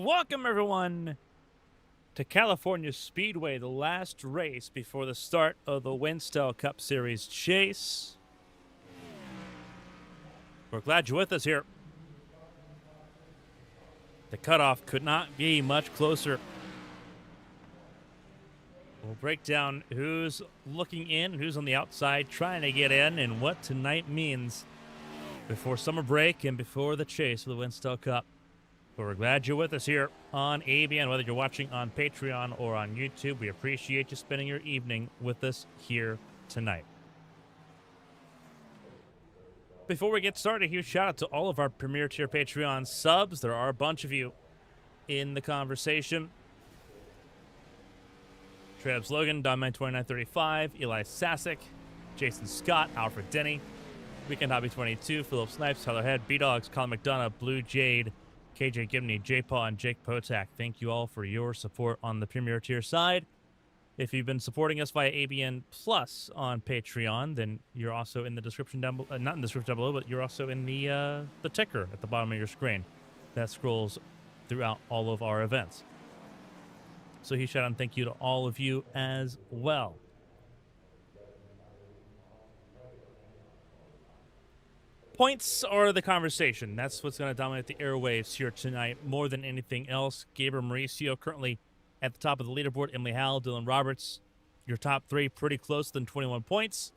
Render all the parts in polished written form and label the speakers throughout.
Speaker 1: Welcome, everyone, to California Speedway, the last race before the start of the Winstel Cup Series chase. We're glad you're with us here. The cutoff could not be much closer. We'll break down who's looking in, who's on the outside trying to get in, and what tonight means before summer break and before the chase for the Winstel Cup. But we're glad you're with us here on ABN, whether you're watching on Patreon or on YouTube. We appreciate you spending your evening with us here tonight. Before we get started, a huge shout out to all of our Premier Tier Patreon subs. There are a bunch of you in the conversation. Trebs Logan, Donman2935, Eli Sasick, Jason Scott, Alfred Denny, Weekend Hobby 22, Philip Snipes, Tyler Head, B-Dogs, Colin McDonough, Blue Jade, KJ Gibney, J-Paw, and Jake Potak. Thank you all for your support on the Premier Tier side. If you've been supporting us via ABN Plus on Patreon, then you're also in the description down below, not in the description down below, but you're also in the ticker at the bottom of your screen that scrolls throughout all of our events. So huge shout out and thank you to all of you as well. Points are the conversation. That's what's going to dominate the airwaves here tonight more than anything else. Gabriel Mauricio currently at the top of the leaderboard. Emily Howell, Dylan Roberts, your top three pretty close than 21 points.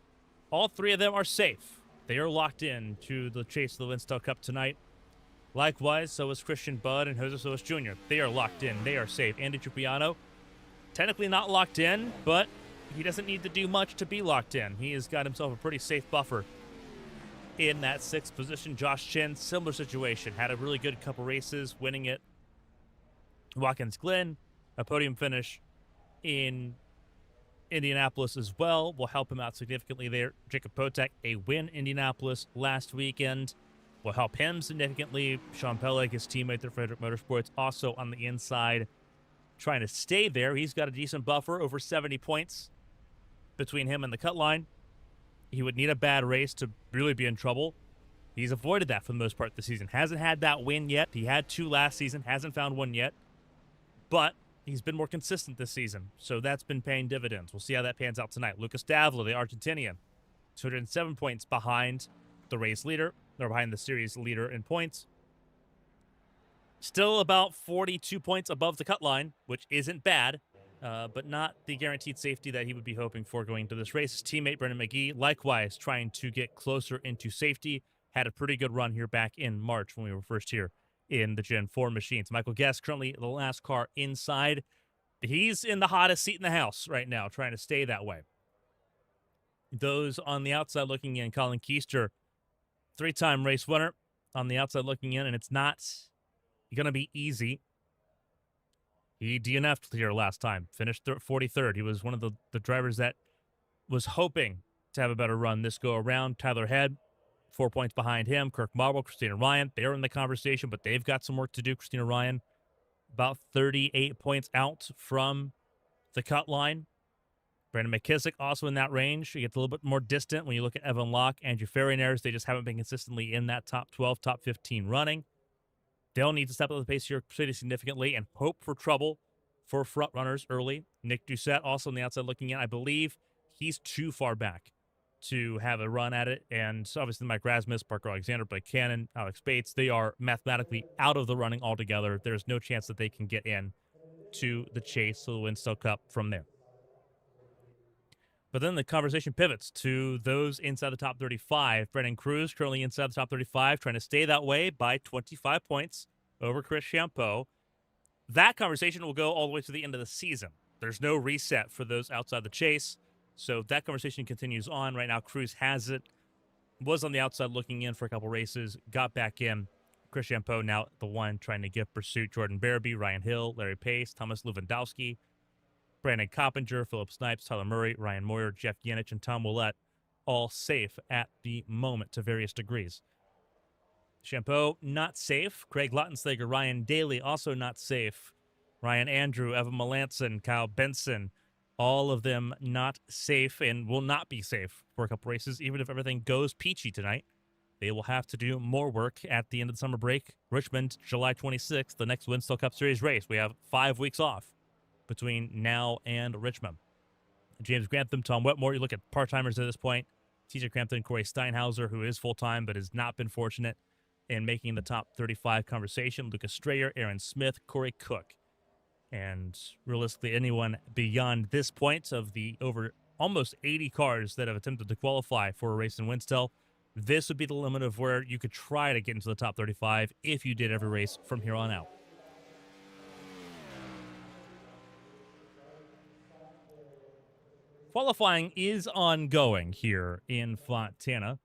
Speaker 1: All three of them are safe. They are locked in to the chase of the Winstel Cup tonight. Likewise, so is Christian Budd and Jose Solis Jr. They are locked in. They are safe. Andy Trupiano, technically not locked in, but he doesn't need to do much to be locked in. He has got himself a pretty safe buffer in that sixth position. Josh Chin, similar situation. Had a really good couple races, winning it. Watkins Glen, a podium finish in Indianapolis as well, will help him out significantly there. Jacob Potek, a win in Indianapolis last weekend, will help him significantly. Sean Pelleg, his teammate at Frederick Motorsports, also on the inside, trying to stay there. He's got a decent buffer, over 70 points between him and the cut line. He would need a bad race to really be in trouble. He's avoided that for the most part this season. Hasn't had that win yet. He had two last season. Hasn't found one yet. But he's been more consistent this season. So that's been paying dividends. We'll see how that pans out tonight. Lucas Davila, the Argentinian, 207 points behind the race leader. Or behind the series leader in points. Still about 42 points above the cut line, which isn't bad. But not the guaranteed safety that he would be hoping for going into this race. His teammate, Brendan McGee, likewise trying to get closer into safety. Had a pretty good run here back in March when we were first here in the Gen 4 machines. Michael Guest, currently the last car inside. He's in the hottest seat in the house right now, trying to stay that way. Those on the outside looking in, Colin Keister, three-time race winner on the outside looking in, and it's not going to be easy. He DNF'd here last time, finished 43rd. He was one of the drivers that was hoping to have a better run this go around. Tyler Head, 4 points behind him. Kirk Marble, Christina Ryan, they're in the conversation, but they've got some work to do. Christina Ryan, about 38 points out from the cut line. Brandon McKissick also in that range. He gets a little bit more distant when you look at Evan Locke, Andrew Ferrinares. They just haven't been consistently in that top 12, top 15 running. They'll need to step up the pace here pretty significantly and hope for trouble for front runners early. Nick Doucette also on the outside looking in. I believe he's too far back to have a run at it. And obviously Mike Rasmus, Parker Alexander, Blake Cannon, Alex Bates, they are mathematically out of the running altogether. There's no chance that they can get in to the chase of the Winstel Cup from there. But then the conversation pivots to those inside the top 35. Brendan Cruz currently inside the top 35, trying to stay that way by 25 points over Chris Champeau. That conversation will go all the way to the end of the season. There's no reset for those outside the chase, so that conversation continues on. Right now, Cruz has it. Was on the outside looking in for a couple races, got back in. Chris Champeau now the one trying to give pursuit. Jordan Barabee, Ryan Hill, Larry Pace, Thomas Lewandowski, Brandon Coppinger, Philip Snipes, Tyler Murray, Ryan Moyer, Jeff Yanich, and Tom Willett, all safe at the moment to various degrees. Champeau, not safe. Craig Lautenslager, Ryan Daly, also not safe. Ryan Andrew, Evan Melanson, Kyle Benson, all of them not safe and will not be safe for a couple races, even if everything goes peachy tonight. They will have to do more work at the end of the summer break. Richmond, July 26th, the next Winstel Cup Series race. We have 5 weeks off between now and Richmond. James Grantham, Tom Wetmore, you look at part-timers at this point. TJ Crampton, Corey Steinhauser, who is full-time but has not been fortunate in making the top 35 conversation. Lucas Strayer, Aaron Smith, Corey Cook. And realistically, anyone beyond this point of the over almost 80 cars that have attempted to qualify for a race in Winstel, this would be the limit of where you could try to get into the top 35 if you did every race from here on out. Qualifying is ongoing here in Fontana.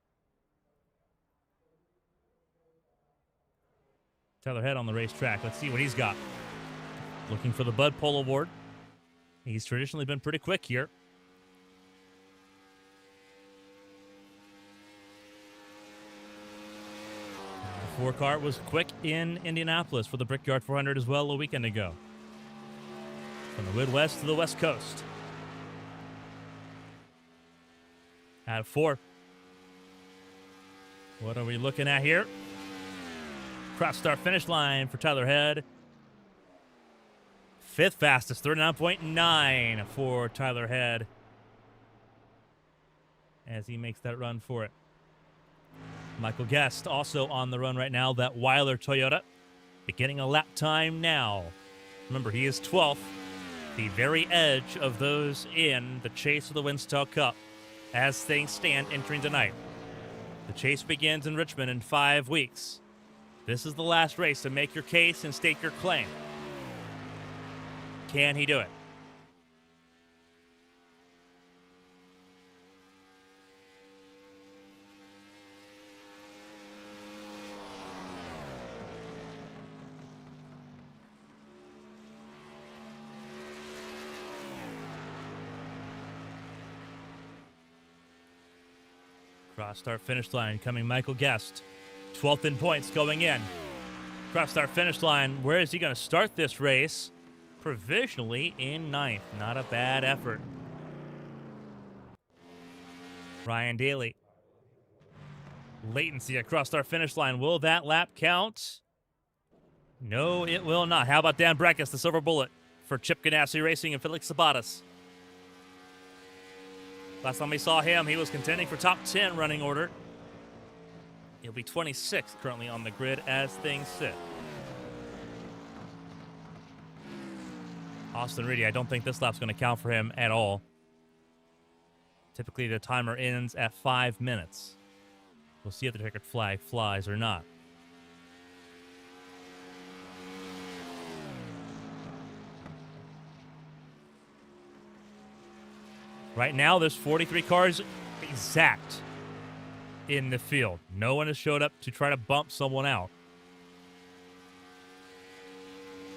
Speaker 1: Tyler Head on the racetrack. Let's see what he's got. Looking for the Bud Pole Award. He's traditionally been pretty quick here. The 4-car was quick in Indianapolis for the Brickyard 400 as well a weekend ago. From the Midwest to the West Coast. Out of 4. What are we looking at here? Cross start finish line for Tyler Head. 5th fastest, 39.9 for Tyler Head as he makes that run for it. Michael Guest also on the run right now, that Weiler Toyota, beginning a lap time now. Remember, he is 12th, the very edge of those in the chase of the Winstel Cup as things stand entering tonight. The chase begins in Richmond in 5 weeks. This is the last race to make your case and stake your claim. Can he do it? Cross start finish line coming Michael Guest. 12th in points going in. Cross start finish line. Where is he going to start this race? Provisionally in 9th. Not a bad effort. Ryan Daly. Latency across our finish line. Will that lap count? No, it will not. How about Dan Breckus, the silver bullet for Chip Ganassi Racing and Felix Sabatas? Last time we saw him, he was contending for top 10 running order. He'll be 26th currently on the grid as things sit. Austin Reedy, I don't think this lap's going to count for him at all. Typically, the timer ends at 5 minutes. We'll see if the checkered flag flies or not. Right now, there's 43 cars exact in the field. No one has showed up to try to bump someone out.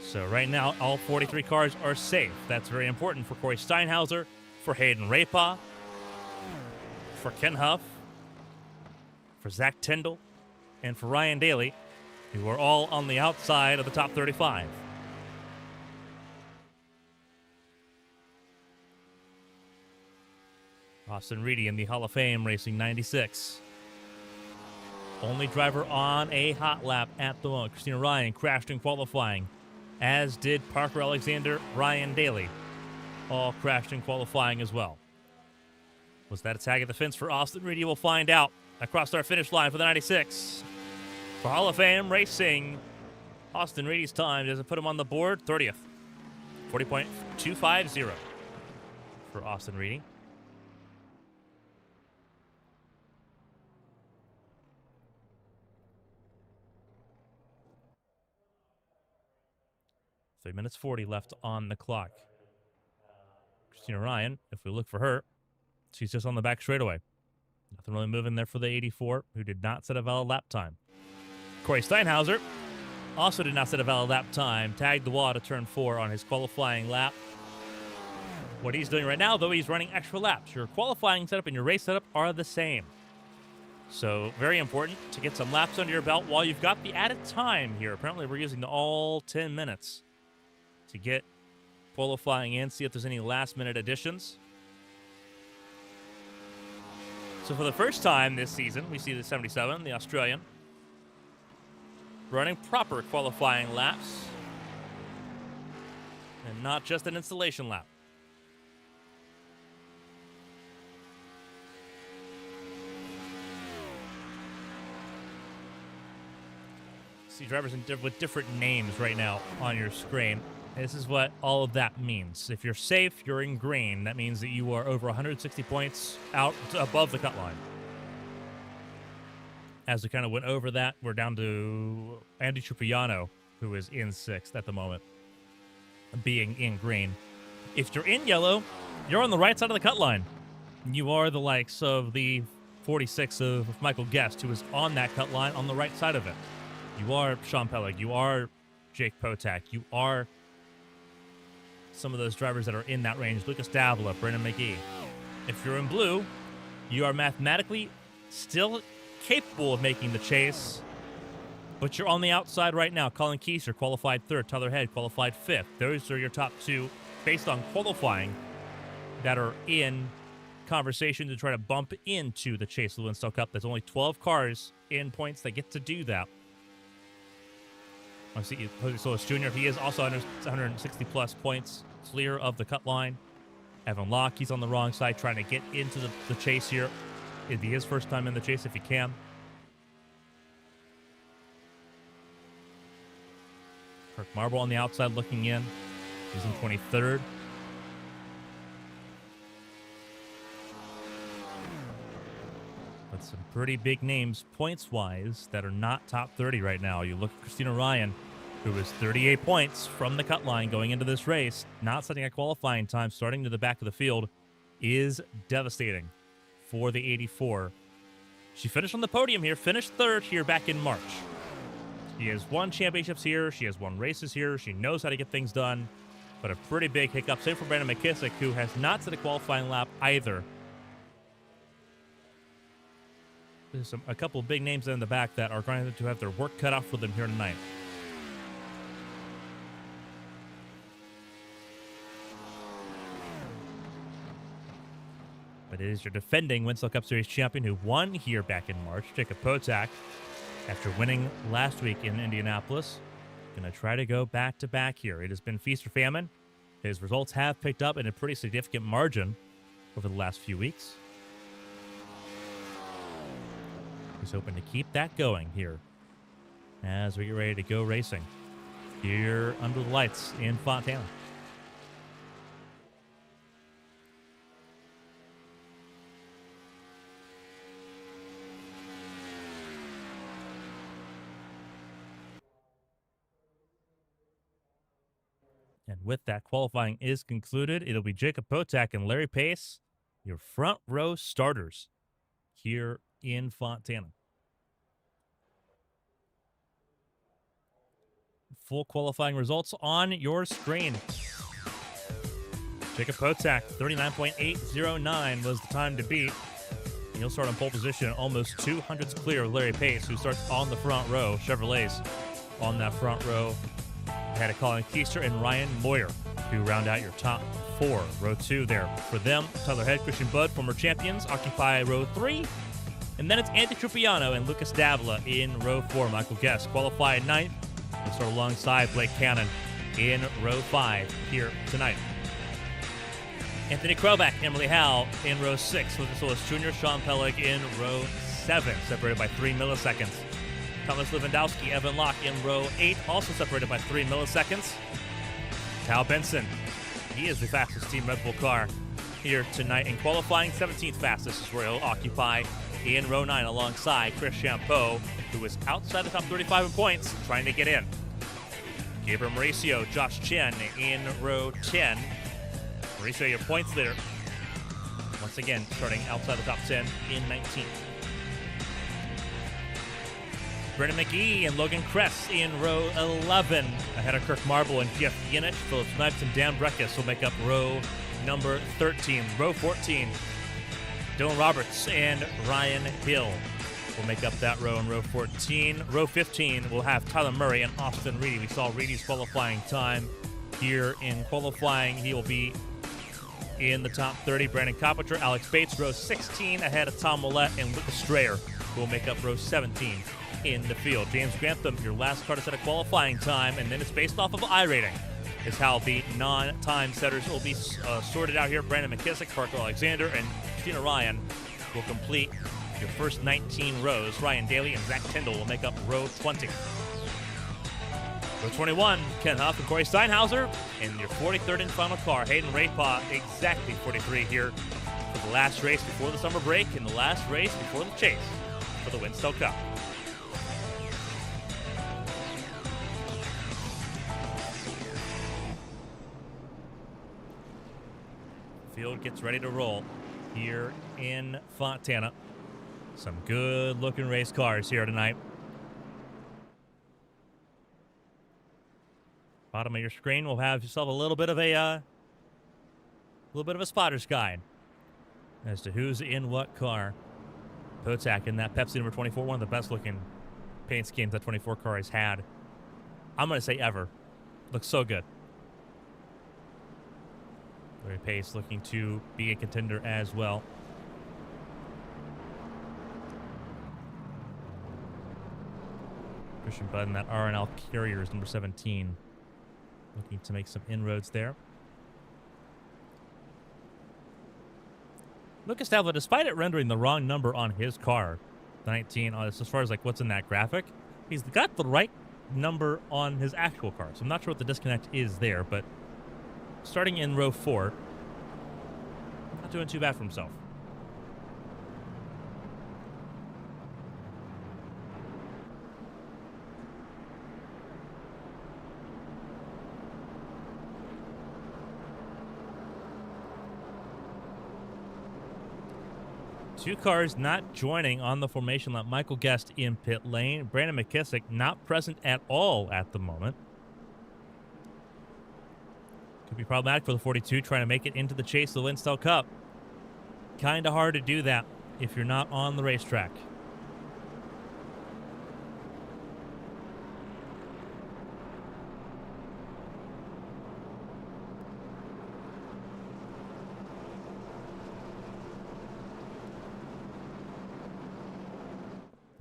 Speaker 1: So right now, all 43 cars are safe. That's very important for Corey Steinhauser, for Hayden Rapa, for Ken Huff, for Zach Tyndall, and for Ryan Daly, who are all on the outside of the top 35. Austin Reedy in the Hall of Fame racing 96. Only driver on a hot lap at the moment. Christina Ryan crashed in qualifying, as did Parker Alexander, Ryan Daly. All crashed in qualifying as well. Was that a tag at the fence for Austin Reedy? We'll find out. Across our finish line for the 96. For Hall of Fame racing, Austin Reedy's time doesn't put him on the board. 30th. 40.250 for Austin Reedy. Three minutes 40 left on the clock. Christina Ryan, if we look for her, she's just on the back straightaway. Nothing really moving there for the 84, who did not set a valid lap time. Corey Steinhauser also did not set a valid lap time. Tagged the wall to turn 4 on his qualifying lap. What he's doing right now, though, he's running extra laps. Your qualifying setup and your race setup are the same. So very important to get some laps under your belt while you've got the added time here. Apparently we're using all 10 minutes to get qualifying in, see if there's any last-minute additions. So for the first time this season, we see the 77, the Australian, running proper qualifying laps and not just an installation lap. See drivers with different names right now on your screen. This is what all of that means. If you're safe, you're in green. That means that you are over 160 points out above the cut line. As we kind of went over that, we're down to Andy Trupiano, who is in 6th at the moment, being in green. If you're in yellow, you're on the right side of the cut line. You are the likes of the 46 of Michael Guest, who is on that cut line on the right side of it. You are Sean Pellig. You are Jake Potak. You are some of those drivers that are in that range. Lucas Davila, Brendan McGee. If you're in blue, you are mathematically still capable of making the chase, but you're on the outside right now. Colin Keiser qualified 3rd. Tyler Head qualified 5th. Those are your top 2 based on qualifying that are in conversation to try to bump into the chase of the Winstel Cup. There's only 12 cars in points that get to do that. I see Jose Solis Jr. He is also 160 plus points clear of the cut line. Evan Locke, he's on the wrong side trying to get into the chase here. It'd be his first time in the chase if he can. Kirk Marble on the outside looking in. He's in 23rd. But some pretty big names points-wise that are not top 30 right now. You look at Christina Ryan, who is 38 points from the cut line going into this race, not setting a qualifying time, starting to the back of the field, is devastating for the 84. She finished on the podium here, finished 3rd here back in March. She has won championships here. She has won races here. She knows how to get things done, but a pretty big hiccup. Same for Brandon McKissick, who has not set a qualifying lap either. There's a couple of big names in the back that are going to have their work cut out for them here tonight. But it is your defending Winstel Cup Series champion who won here back in March, Jacob Potak, after winning last week in Indianapolis. Going to try to go back-to-back here. It has been feast or famine. His results have picked up in a pretty significant margin over the last few weeks. He's hoping to keep that going here as we get ready to go racing here under the lights in Fontana. And with that, qualifying is concluded. It'll be Jacob Potak and Larry Pace, your front row starters here in Fontana. Full qualifying results on your screen. Jacob Potak, 39.809 was the time to beat. And he'll start on pole position, almost 200s clear of Larry Pace, who starts on the front row. Chevrolet's on that front row. You had a Colin Keister and Ryan Moyer who round out your top 4. Row 2 there for them. Tyler Head, Christian Budd, former champions, occupy row 3. And then it's Andy Trupiano and Lucas Davila in row 4. Michael Guest qualified 9th. We'll start alongside Blake Cannon in row 5 here tonight. Anthony Krobach, Emily Howe in row 6 with Solis Jr. Sean Pellig in row 7, separated by 3 milliseconds. Thomas Lewandowski, Evan Locke in row 8, also separated by 3 milliseconds. Kyle Benson, he is the fastest Team Red Bull car here tonight in qualifying. 17th fastest is where he'll occupy in row 9 alongside Chris Champeau, who is outside the top 35 in points, trying to get in. Gabriel Mauricio, Josh Chen in row 10. Mauricio, your points leader. Once again, starting outside the top 10 in 19th. Brendan McGee and Logan Kress in row 11. Ahead of Kirk Marble and Jeff Yinich. Philip Snipes and Dan Breckus will make up row number 13. Row 14, Dylan Roberts and Ryan Hill will make up that row in row 14. Row 15 will have Tyler Murray and Austin Reedy. We saw Reedy's qualifying time here in qualifying. He will be in the top 30. Brandon Coppinger, Alex Bates, row 16 ahead of Tom Willett and Lucas Strayer, who will make up row 17 in the field. James Grantham, your last car to set a qualifying time, and then it's based off of iRating, is how the non-time setters will be sorted out here. Brandon McKissick, Parker Alexander, and Christina Ryan will complete your first 19 rows. Ryan Daly and Zach Tyndall will make up row 20. Row 21, Ken Huff and Corey Steinhauser in your 43rd and final car. Hayden Rapaw, exactly 43 here for the last race before the summer break and the last race before the chase for the Winstel Cup. Field gets ready to roll here in Fontana. Some good-looking race cars here tonight. Bottom of your screen will have yourself a little bit of a spotter's guide as to who's in what car. Potak in that Pepsi number 24, one of the best-looking paint schemes that 24 car has had. I'm going to say ever. Looks so good. Larry Pace looking to be a contender as well. Christian Budd in that R&L Carriers number 17. Looking to make some inroads there. Lucas Stavla, despite it rendering the wrong number on his car, the 19, as far as like what's in that graphic, he's got the right number on his actual car. So I'm not sure what the disconnect is there, but starting in row 4, not doing too bad for himself. Two cars not joining on the formation lap. Michael Guest in pit lane. Brandon McKissick not present at all at the moment. Could be problematic for the 42 trying to make it into the chase of the Winstel Cup. Kind of hard to do that if you're not on the racetrack.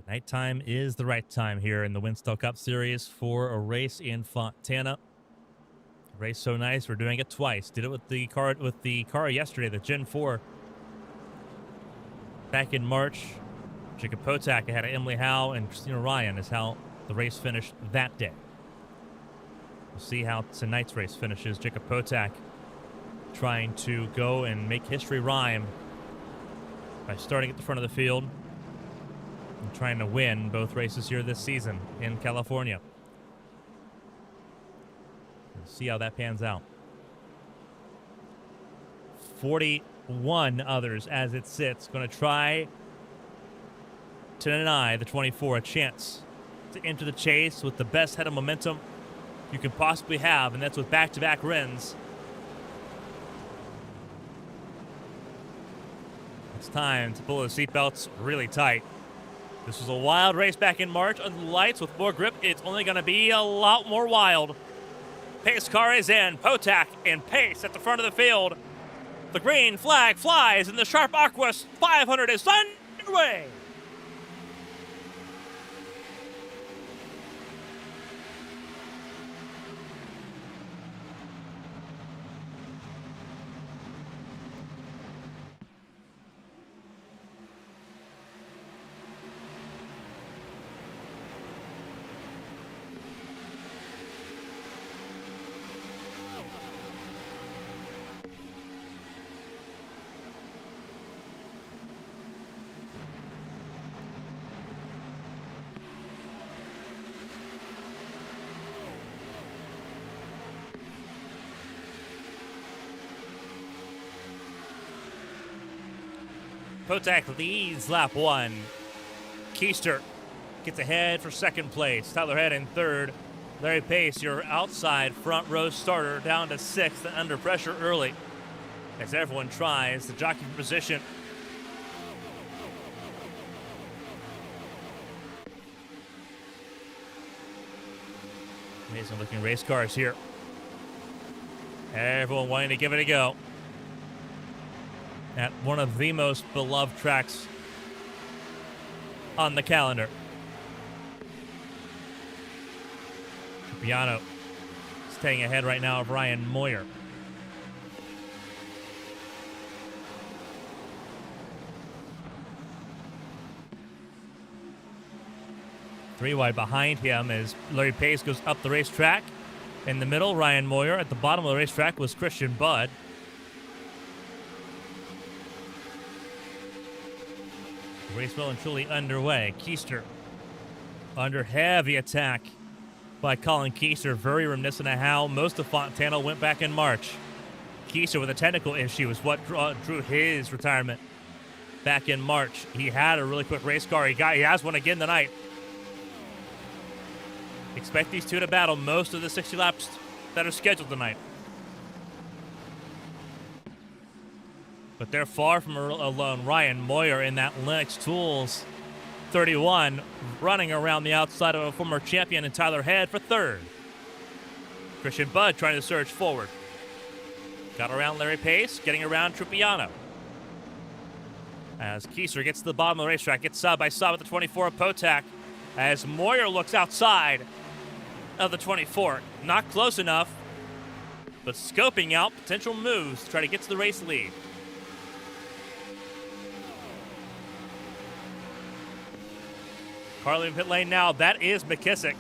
Speaker 1: Nighttime is the right time here in the Winstel Cup Series for a race in Fontana. Race so nice, we're doing it twice. Did it with the car yesterday, the Gen 4. Back in March, Jacob Potak ahead of Emily Howe and Christina Ryan is how the race finished that day. We'll see how tonight's race finishes. Jacob Potak trying to go and make history rhyme by starting at the front of the field and trying to win both races here this season in California. We'll see how that pans out. 41 others as it sits. Going to try to deny the 24 a chance to enter the chase with the best head of momentum you can possibly have, and that's with back-to-back wins. It's time to pull the seatbelts really tight. This was a wild race back in March under the lights with more grip. It's only going to be a lot more wild. Pace car is in. Potak and Pace at the front of the field. The green flag flies and the sharp Aquos 500 is underway. Potak leads lap 1. Keister gets ahead for second place. Tyler Head in third. Larry Pace, your outside front row starter, down to 6th and under pressure early as everyone tries to jockey for position. Amazing looking race cars here. Everyone wanting to give it a go. at one of the most beloved tracks on the calendar. Piano staying ahead right now of Ryan Moyer. Three wide behind him as Larry Pace goes up the racetrack. In the middle, Ryan Moyer. At the bottom of the racetrack was Christian Budd. The race well and truly underway. Keister under heavy attack by Colin Keister. Very reminiscent of how most of Fontana went back in March. Keister with a technical issue is what drew his retirement back in March. He had a really quick race car. He has one again tonight. Expect these two to battle most of the 60 laps that are scheduled tonight. But they're far from alone. Ryan Moyer in that Lennox Tools 31, running around the outside of a former champion in Tyler Head for third. Christian Budd trying to surge forward. Got around Larry Pace, getting around Trupiano. As Keister gets to the bottom of the racetrack, gets side by side with the 24 of Potak. As Moyer looks outside of the 24. Not close enough, but scoping out potential moves to try to get to the race lead. Carly in pit lane now. That is McKissick.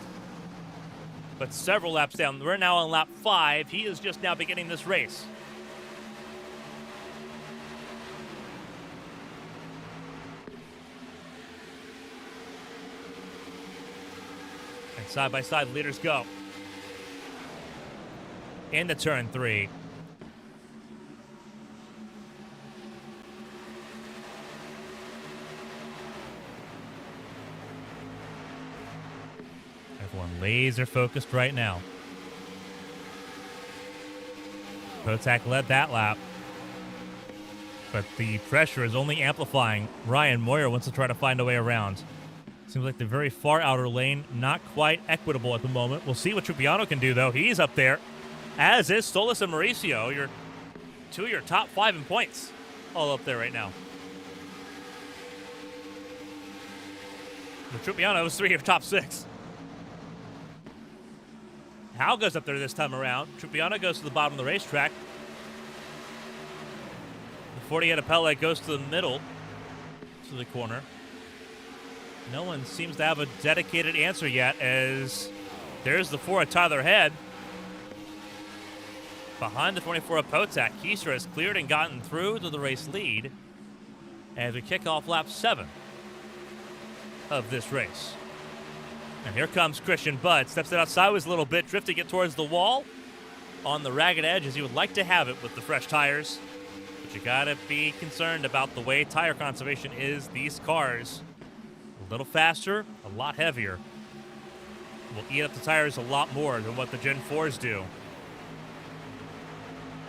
Speaker 1: But several laps down. We're now on lap 5. He is just now beginning this race. And side by side, leaders go. Into turn 3. Everyone laser focused right now. Potak led that lap, but the pressure is only amplifying. Ryan Moyer wants to try to find a way around. Seems like the very far outer lane, not quite equitable at the moment. We'll see what Trupiano can do, though. He's up there, as is Solis and Mauricio. Two of your top 5 in points, all up there right now. The Trupiano is 3 of your top 6. Howe goes up there this time around. Trupiano goes to the bottom of the racetrack. The 40 at Pele goes to the middle, to the corner. No one seems to have a dedicated answer yet, as there's the 4 at Tyler Head. Behind the 24 of Potak, Keister has cleared and gotten through to the race lead as we kick off lap 7 of this race. And here comes Christian Budd. Steps it outside a little bit, drifting it towards the wall on the ragged edge as you would like to have it with the fresh tires. But you gotta be concerned about the way tire conservation is. These cars, a little faster, a lot heavier, will eat up the tires a lot more than what the Gen 4s do.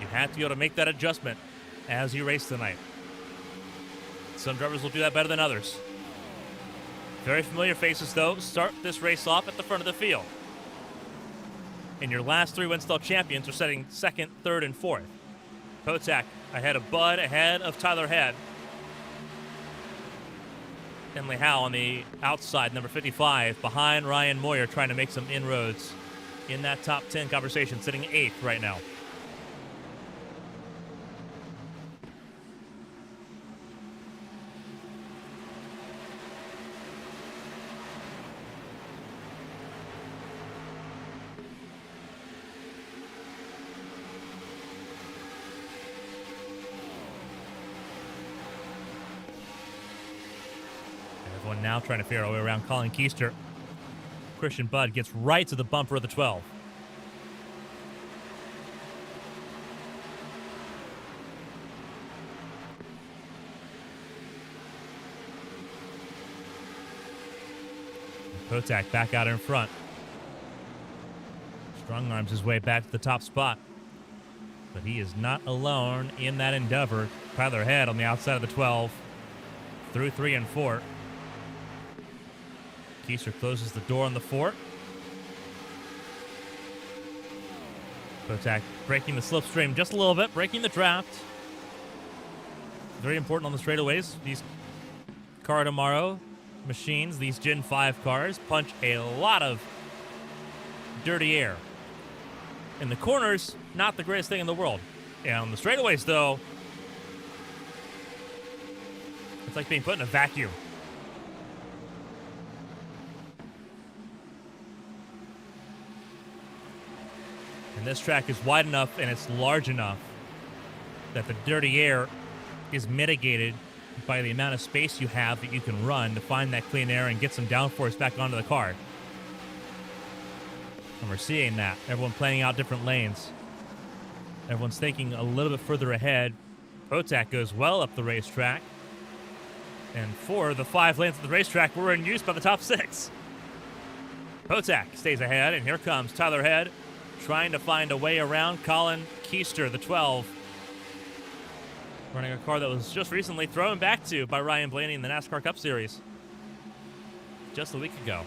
Speaker 1: You have to be able to make that adjustment as you race tonight. Some drivers will do that better than others. Very familiar faces, though, start this race off at the front of the field. And your last 3 Winstel champions are setting 2nd, 3rd, and 4th. Potak ahead of Budd, ahead of Tyler Head. Emily Howe on the outside, number 55, behind Ryan Moyer, trying to make some inroads in that top 10 conversation, sitting 8th right now. Everyone now trying to figure out a way around Colin Keister. Christian Budd gets right to the bumper of the 12. Potak back out in front. Strong arms his way back to the top spot. But he is not alone in that endeavor. Tyler Head on the outside of the 12 through 3 and 4. Keister closes the door on the 4. Potak breaking the slipstream just a little bit, breaking the draft. Very important on the straightaways. These Car Tomorrow machines, these Gen 5 cars, punch a lot of dirty air. In the corners, not the greatest thing in the world. And on the straightaways, though, it's like being put in a vacuum. And this track is wide enough and it's large enough that the dirty air is mitigated by the amount of space you have that you can run to find that clean air and get some downforce back onto the car. And we're seeing that. Everyone planning out different lanes. Everyone's thinking a little bit further ahead. Potak goes well up the racetrack. And 4 of the 5 lanes of the racetrack were in use by the top 6. Potak stays ahead, and here comes Tyler Head trying to find a way around Colin Keister, the 12. Running a car that was just recently thrown back to by Ryan Blaney in the NASCAR Cup Series just a week ago.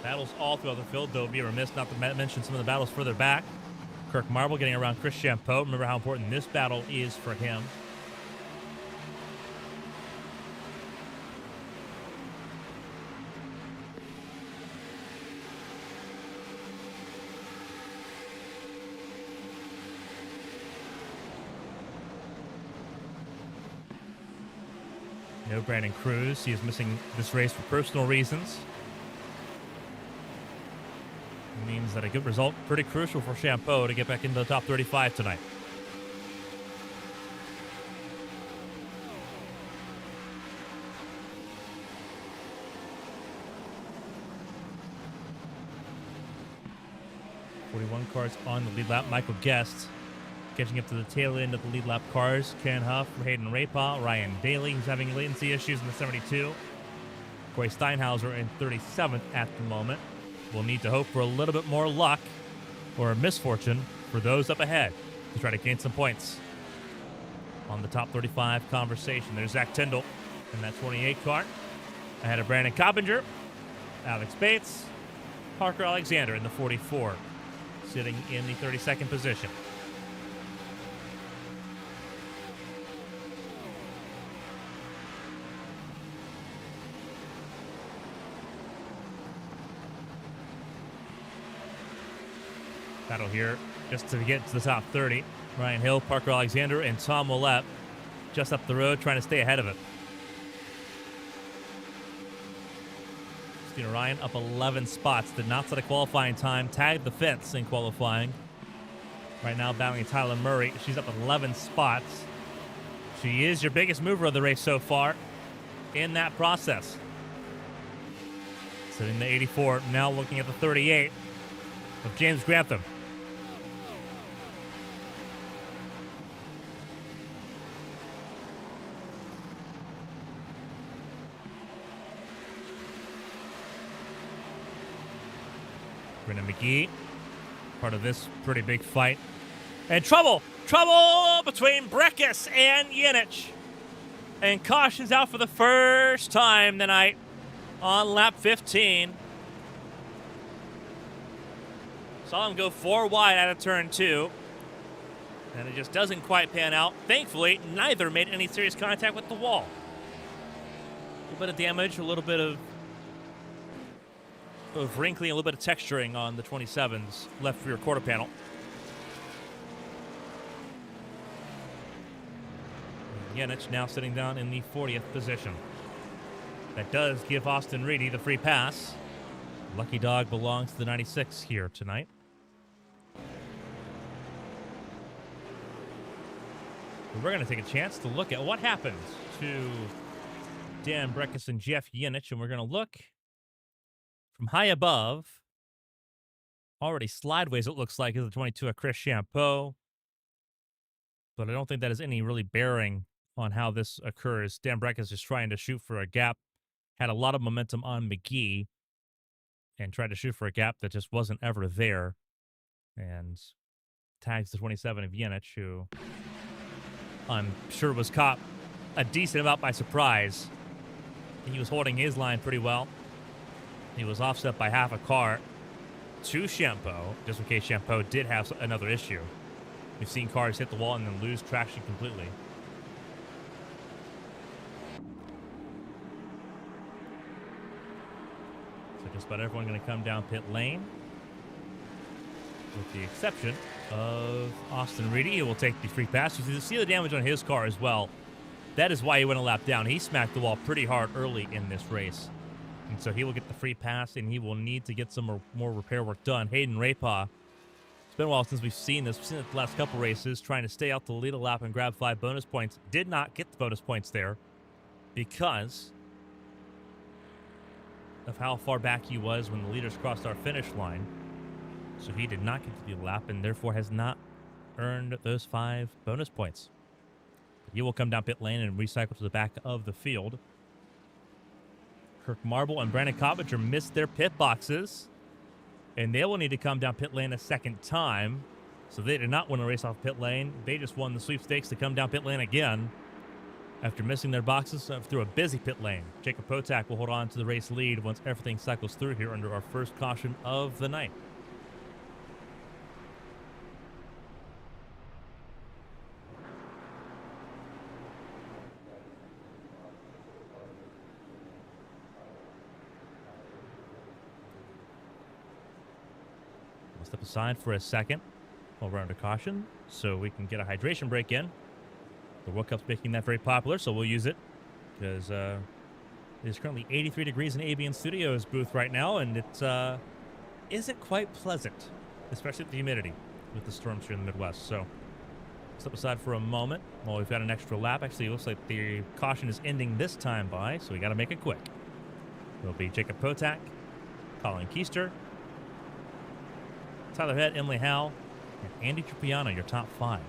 Speaker 1: Battles all throughout the field, though. Be remiss not to mention some of the battles further back. Kirk Marble getting around Chris Champeau. Remember how important this battle is for him. No Brandon Cruz. He is missing this race for personal reasons. It means that a good result, pretty crucial for Champeau to get back into the top 35 tonight. Cars on the lead lap. Michael Guest catching up to the tail end of the lead lap cars. Ken Huff, Hayden Rapaw, Ryan Daly, who's having latency issues in the 72. Corey Steinhauser in 37th at the moment. We'll need to hope for a little bit more luck or misfortune for those up ahead to try to gain some points on the top 35 conversation. There's Zach Tyndall in that 28 car. Ahead of Brandon Coppinger, Alex Bates, Parker Alexander in the 44, sitting in the 32nd position. Battle here just to get to the top 30. Ryan Hill, Parker Alexander, and Tom Willett just up the road trying to stay ahead of it. Christina Ryan up 11 spots. Did not set a qualifying time. Tagged the fence in qualifying. Right now battling Tyler Murray. She's up 11 spots. She is your biggest mover of the race so far in that process. Sitting in the 84. Now looking at the 38 of James Grantham. Brendan McGee, part of this pretty big fight. And trouble between Breckus and Yinich. And caution's out for the first time tonight on lap 15. Saw him go 4 wide out of turn 2. And it just doesn't quite pan out. Thankfully, neither made any serious contact with the wall. A little bit of damage, a little bit of wrinkling, a little bit of texturing on the 27's left rear quarter panel. Yinich now sitting down in the 40th position. That does give Austin Reedy the free pass. Lucky Dog belongs to the 96 here tonight. We're going to take a chance to look at what happened to Dan Breckus and Jeff Yinich, and we're going to look from high above. Already slideways, it looks like, is the 22 of Chris Champeau. But I don't think that has any really bearing on how this occurs. Dan Breckus is trying to shoot for a gap. Had a lot of momentum on McGee and tried to shoot for a gap that just wasn't ever there. And tags the 27 of Yinich, who I'm sure was caught a decent amount by surprise. He was holding his line pretty well. He was offset by half a car to Shampoo, just in case Shampoo did have another issue. We've seen cars hit the wall and then lose traction completely. So just about everyone going to come down pit lane, with the exception of Austin Reedy, who will take the free pass. You see the damage on his car as well. That is why he went a lap down. He smacked the wall pretty hard early in this race. And so he will get the free pass, and he will need to get some more repair work done. Hayden Rapaw, it's been a while since we've seen this. We've seen it the last couple races, trying to stay out to lead a lap and grab 5 bonus points. Did not get the bonus points there because of how far back he was when the leaders crossed our finish line. So he did not get to the lap and therefore has not earned those 5 bonus points. But he will come down pit lane and recycle to the back of the field. Kirk Marble and Brandon Coppinger missed their pit boxes, and they will need to come down pit lane a second time. So they did not win a race off pit lane. They just won the sweepstakes to come down pit lane again after missing their boxes through a busy pit lane. Jacob Potak will hold on to the race lead once everything cycles through here under our first caution of the night. Step aside for a second while we're under caution so we can get a hydration break in. The World Cup's making that very popular, so we'll use it because it is currently 83 degrees in ABN Studios booth right now, and it isn't quite pleasant, especially with the humidity with the storms here in the Midwest. So step aside for a moment while we've got an extra lap. Actually, it looks like the caution is ending this time by, so we got to make it quick. It'll be Jacob Potak, Colin Keister, Tyler Head, Emily Howe, and Andy Tripiano, your top 5.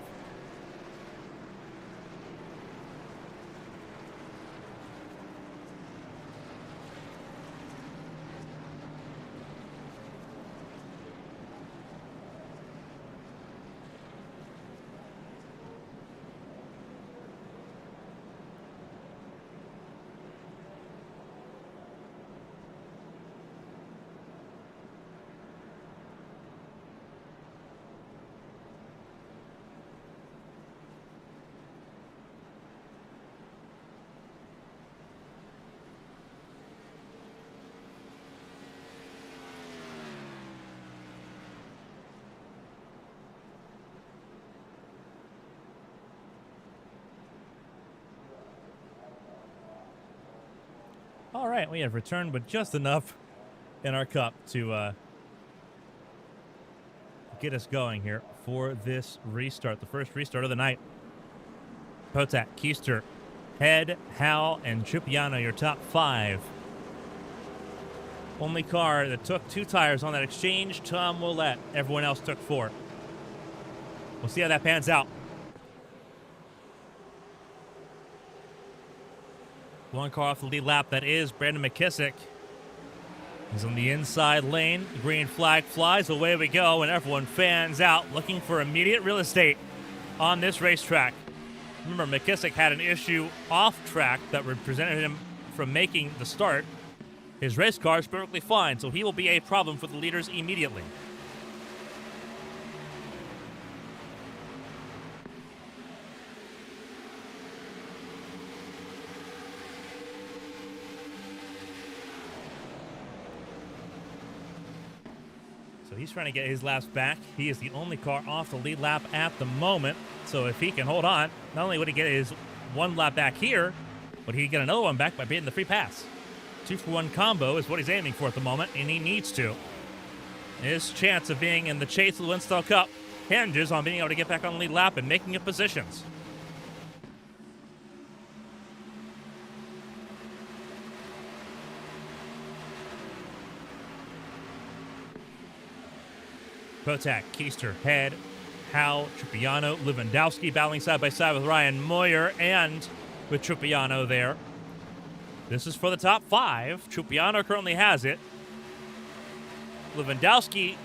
Speaker 1: All right, we have returned with just enough in our cup to get us going here for this restart, the first restart of the night. Potak, Keister, Head, Howe, and Tripiano, your top 5. Only car that took 2 tires on that exchange, Tom Willett. Everyone else took 4. We'll see how that pans out. One car off the lead lap, that is Brandon McKissick. He's on the inside lane. The green flag flies. Away we go, and everyone fans out looking for immediate real estate on this racetrack. Remember, McKissick had an issue off track that prevented him from making the start. His race car is perfectly fine, so he will be a problem for the leaders immediately. So he's trying to get his laps back. He is the only car off the lead lap at the moment. So if he can hold on, not only would he get his 1 lap back here, but he'd get another one back by beating the free pass. 2-for-1 combo is what he's aiming for at the moment, and he needs to. His chance of being in the chase of the Winstel Cup hinges on being able to get back on the lead lap and making up positions. Potak, Keister, Head, Howe, Tripiano, Lewandowski battling side by side with Ryan Moyer and with Tripiano there. This is for the top 5. Tripiano currently has it. Lewandowski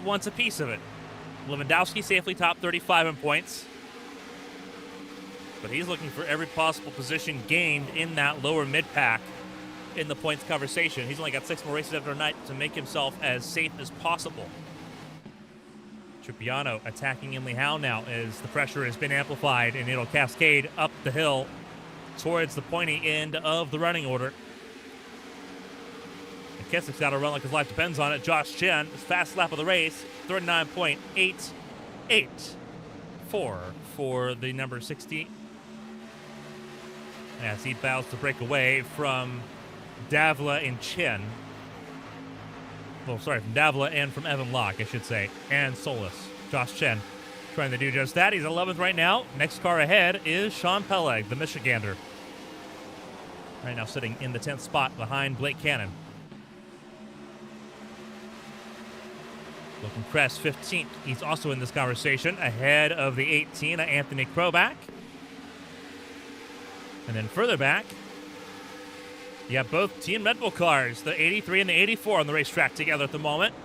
Speaker 1: wants a piece of it. Lewandowski safely top 35 in points. but he's looking for every possible position gained in that lower mid-pack in the points conversation. He's only got 6 more races after night to make himself as safe as possible. Trupiano attacking Inley Howe now as the pressure has been amplified, and it'll cascade up the hill towards the pointy end of the running order. McKissick's got to run like his life depends on it. Josh Chen, his fast lap of the race, 39.884 for the number 60. As he bows to break away from Davila and Chen. Well, sorry, from Davila and from Evan Locke, I should say, and Solis. Josh Chen trying to do just that. He's 11th right now. Next car ahead is Sean Peleg, the Michigander. Right now sitting in the 10th spot behind Blake Cannon. Logan Kress, 15th. He's also in this conversation, ahead of the 18, Anthony Krobach. And then further back, you have both Team Red Bull cars, the 83 and the 84 on the racetrack together at the moment.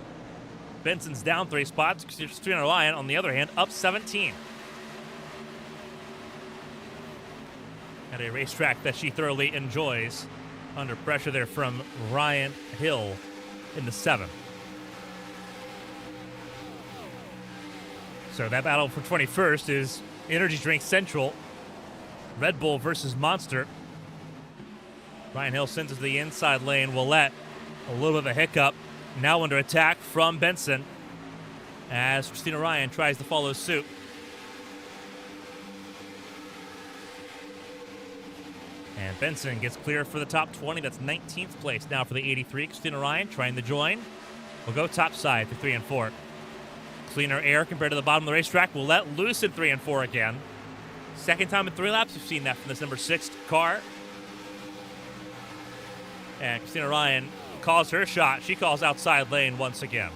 Speaker 1: Benson's down 3 spots. Christina Ryan, on the other hand, up 17. At a racetrack that she thoroughly enjoys. Under pressure there from Ryan Hill in the 7th. So that battle for 21st is Energy Drink Central. Red Bull versus Monster. Ryan Hill sends it to the inside lane. Willette, a little bit of a hiccup. Now under attack from Benson as Christina Ryan tries to follow suit. And Benson gets clear for the top 20. That's 19th place now for the 83. Christina Ryan trying to join. We'll go top side for 3 and 4. Cleaner air compared to the bottom of the racetrack. Will let loose in 3 and 4 again. Second time in 3 laps we've seen that from this number 6 car. And Christina Ryan calls her shot. She calls outside lane once again.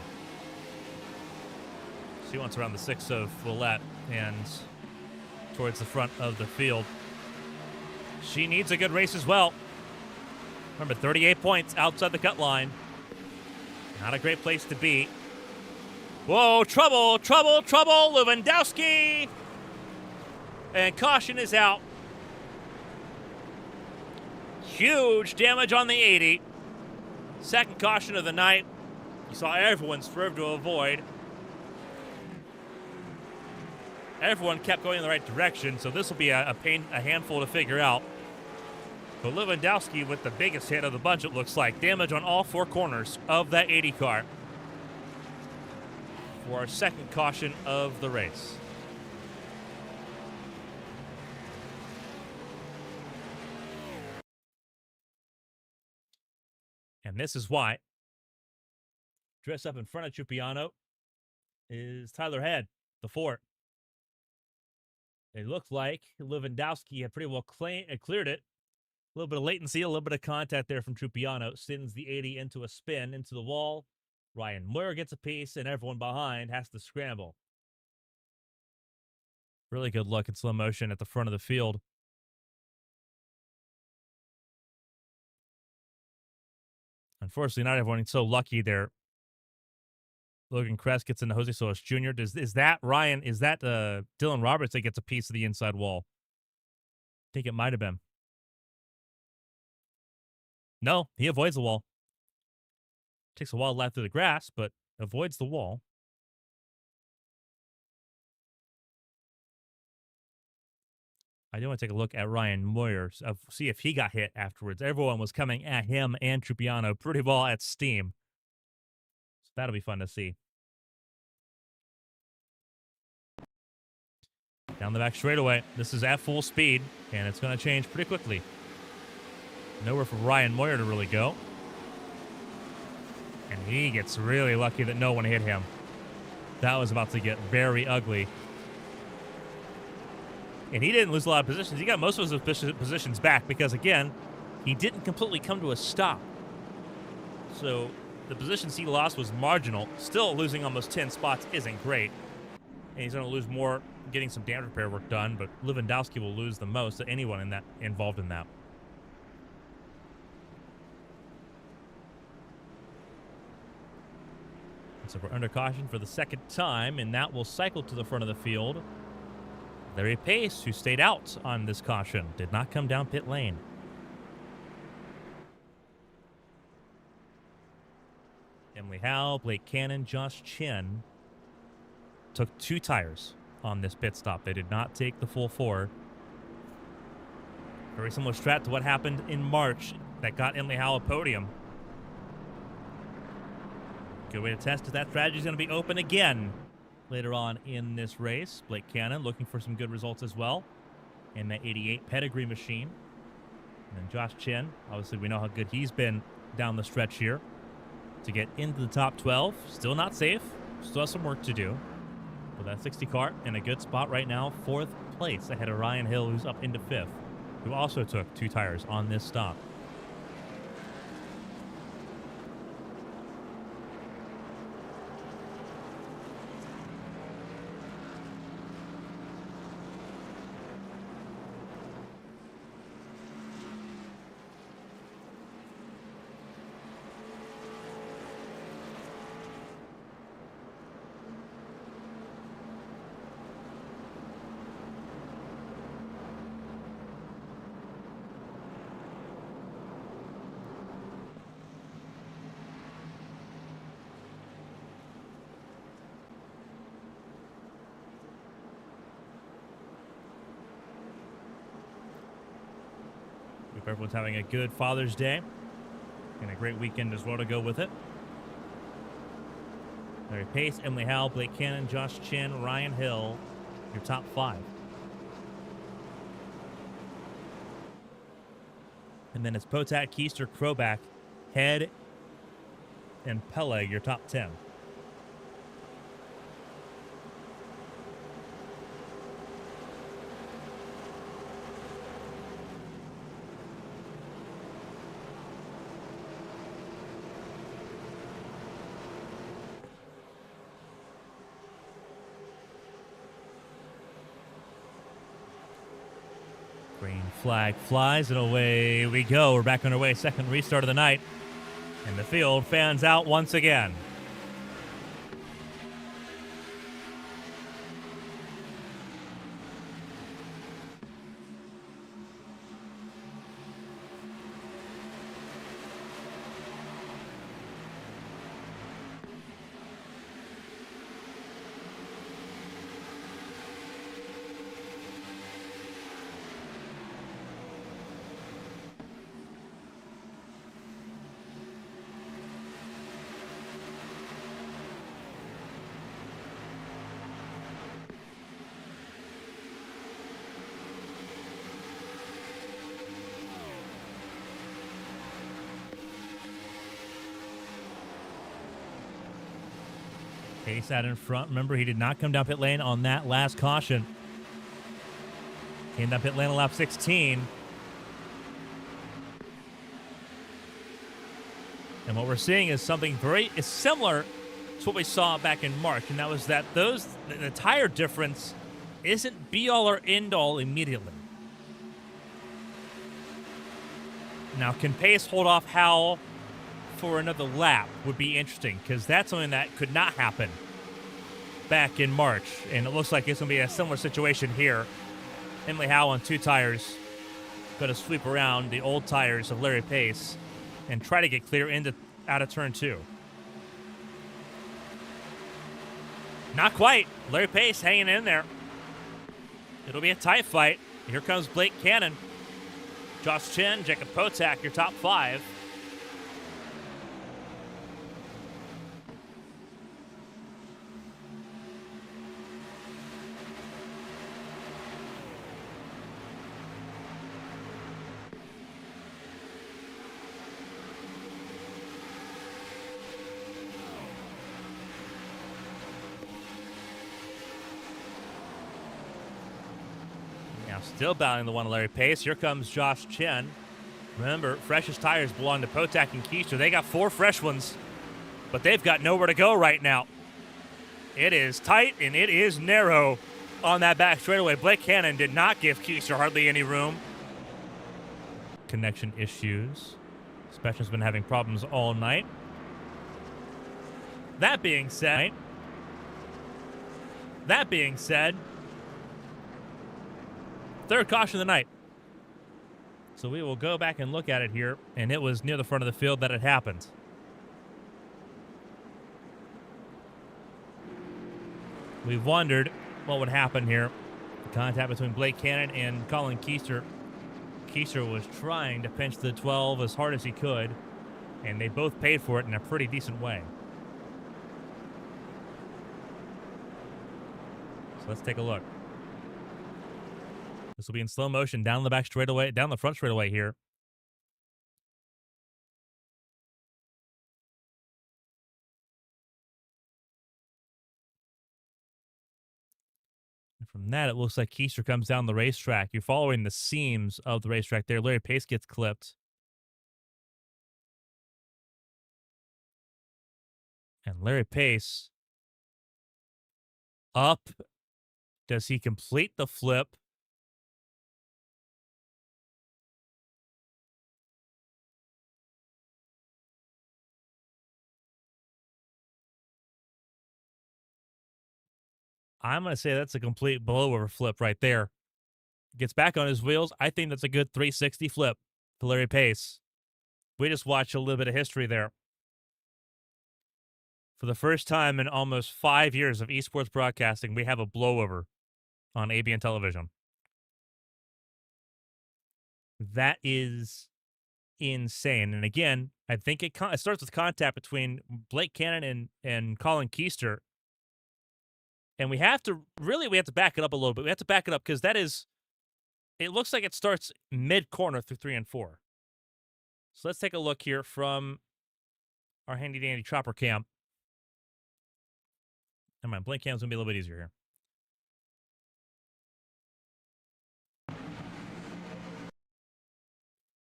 Speaker 1: She wants around the 6 of Willette and towards the front of the field. She needs a good race as well. Remember, 38 points outside the cut line. Not a great place to be. Whoa, trouble, trouble, trouble. Lewandowski. And caution is out. Huge damage on the 80. Second caution of the night. You saw everyone swerve to avoid. Everyone kept going in the right direction, so this will be a handful to figure out. But Lewandowski with the biggest hit of the bunch, it looks like. Damage on all 4 corners of that 80 car. For our second caution of the race. And this is why. Dressed up in front of Trupiano is Tyler Head, the 4. It looked like Lewandowski had pretty well cleared it. A little bit of latency, a little bit of contact there from Trupiano. Sends the 80 into a spin, into the wall. Ryan Moyer gets a piece, and everyone behind has to scramble. Really good look in slow motion at the front of the field. Unfortunately, not everyone is so lucky there. Logan Kress gets into Jose Solis Jr. Is that Ryan? Is that Dylan Roberts that gets a piece of the inside wall? I think it might have been. No, he avoids the wall. Takes a while to lap through the grass, but avoids the wall. I do want to take a look at Ryan Moyer, see if he got hit afterwards. Everyone was coming at him and Trupiano pretty well at steam. So that'll be fun to see. Down the back straightaway. This is at full speed, and it's going to change pretty quickly. Nowhere for Ryan Moyer to really go. And he gets really lucky that no one hit him. That was about to get very ugly. And he didn't lose a lot of positions. He got most of his positions back because, again, he didn't completely come to a stop. So the positions he lost was marginal. Still losing almost 10 spots isn't great. And he's going to lose more getting some damage repair work done, but Lewandowski will lose the most of anyone involved in that. So we're under caution for the second time, and that will cycle to the front of the field. Larry Pace, who stayed out on this caution, did not come down pit lane. Emily Howe, Blake Cannon, Josh Chin took 2 tires on this pit stop. They did not take the full 4. Very similar strat to what happened in March that got Emily Howe a podium. Good way to test if that strategy is going to be open again later on in this race. Blake Cannon looking for some good results as well in the 88 pedigree machine. And then Josh Chin, obviously we know how good he's been down the stretch here to get into the top 12. Still not safe. Still has some work to do. But that 60 car in a good spot right now. 4th place ahead of Ryan Hill, who's up into 5th, who also took 2 tires on this stop. Hope everyone's having a good Father's Day and a great weekend as well to go with it. Larry Pace, Emily Howe, Blake Cannon, Josh Chin, Ryan Hill, your top 5. And then it's Potak, Keister, Kroback, Head, and Peleg, your top 10. Green flag flies, and away we go. We're back underway. Second restart of the night. And the field fans out once again. Pace out in front. Remember, he did not come down pit lane on that last caution. Came down pit lane on lap 16. And what we're seeing is something very similar to what we saw back in March, and that was that the tire difference isn't be-all or end-all immediately. Now, can Pace hold off Howell for another lap would be interesting, because that's something that could not happen back in March, and it looks like it's going to be a similar situation here. Emily Howell on 2 tires going to sweep around the old tires of Larry Pace and try to get clear out of turn 2. Not quite. Larry Pace hanging in there. It'll be a tight fight. Here comes Blake Cannon. Josh Chin, Jacob Potak, your top 5. Still battling the one Larry Pace. Here comes Josh Chin. Remember, freshest tires belong to Potak and Keister. They got 4 fresh ones, but they've got nowhere to go right now. It is tight and it is narrow on that back straightaway. Blake Cannon did not give Keister hardly any room. Connection issues. Suspension's been having problems all night. That being said, third caution of the night. So we will go back and look at it here, and it was near the front of the field that it happened. We've wondered what would happen here. The contact between Blake Cannon and Colin Keister. Keister was trying to pinch the 12 as hard as he could, and they both paid for it in a pretty decent way. So let's take a look. This will be in slow motion down the back straightaway, down the front straightaway here. And from that, it looks like Keister comes down the racetrack. You're following the seams of the racetrack there. Larry Pace gets clipped. And Larry Pace up. Does he complete the flip? I'm going to say that's a complete blowover flip right there. Gets back on his wheels. I think that's a good 360 flip to Larry Pace. We just watched a little bit of history there. For the first time in almost 5 years of esports broadcasting, we have a blowover on ABN television. That is insane. And again, I think it starts with contact between Blake Cannon and Colin Keister. And we have to back it up a little bit. We have to back it up because it looks like it starts mid-corner through 3 and 4. So let's take a look here from our handy-dandy chopper cam. Never mind, Blake cam's going to be a little bit easier here.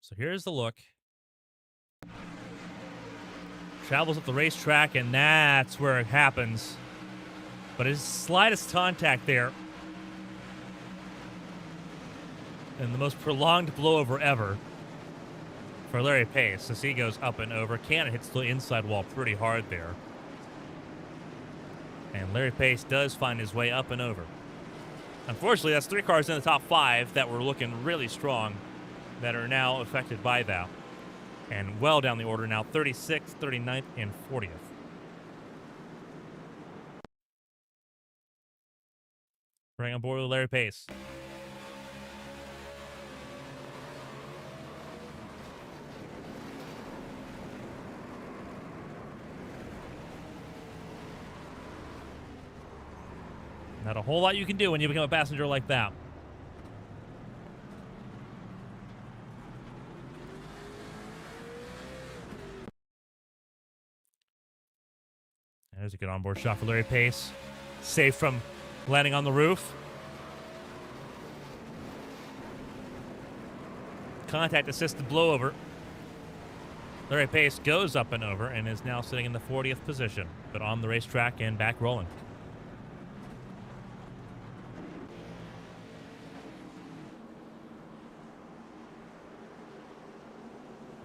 Speaker 1: So here's the look. Travels up the racetrack, and that's where it happens. But his slightest contact there, and the most prolonged blowover ever for Larry Pace as he goes up and over. Cannon hits the inside wall pretty hard there. And Larry Pace does find his way up and over. Unfortunately, that's 3 cars in the top 5 that were looking really strong that are now affected by that. And well down the order now, 36th, 39th, and 40th. Bring on board with Larry Pace. Not a whole lot you can do when you become a passenger like that. There's a good onboard shot for Larry Pace. Safe from landing on the roof. Contact assisted blowover. Larry Pace goes up and over and is now sitting in the 40th position, but on the racetrack and back rolling.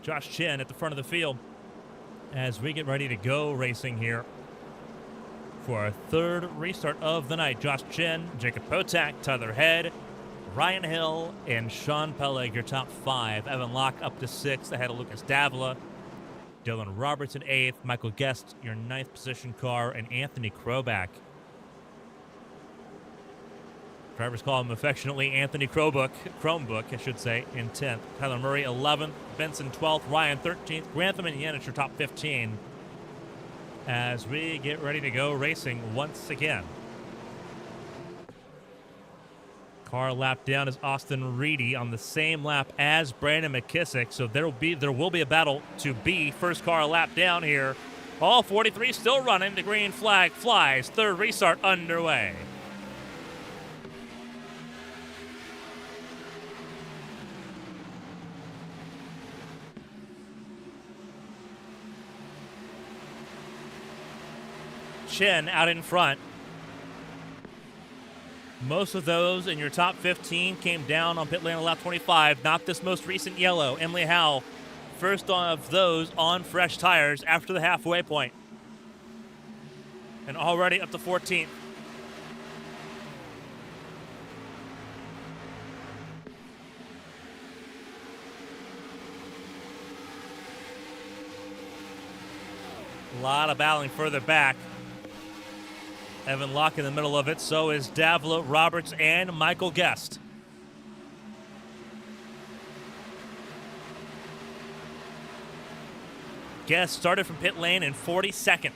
Speaker 1: Josh Chin at the front of the field as we get ready to go racing here for our 3rd restart of the night. Josh Chin, Jacob Potak, Tyler Head, Ryan Hill, and Sean Peleg, your top 5. Evan Locke up to 6th ahead of Lucas Davila. Dylan Robertson 8th. Michael Guest, your 9th position car, and Anthony Kroback. Drivers call him affectionately Anthony Chromebook, I should say, in 10th. Tyler Murray, 11th. Benson, 12th. Ryan, 13th. Grantham and Yanis, your top 15. As we get ready to go racing once again. Car lap down is Austin Reedy on the same lap as Brandon McKissick. So there will be a battle to be first car lap down here. All 43 still running. The green flag flies. 3rd restart underway. Chen out in front. Most of those in your top 15 came down on pit lane on lap 25. Not this most recent yellow. Emily Howe, first of those on fresh tires after the halfway point. And already up to 14th. A lot of battling further back. Evan Locke in the middle of it. So is Davila, Roberts, and Michael Guest. Guest started from pit lane in 42nd.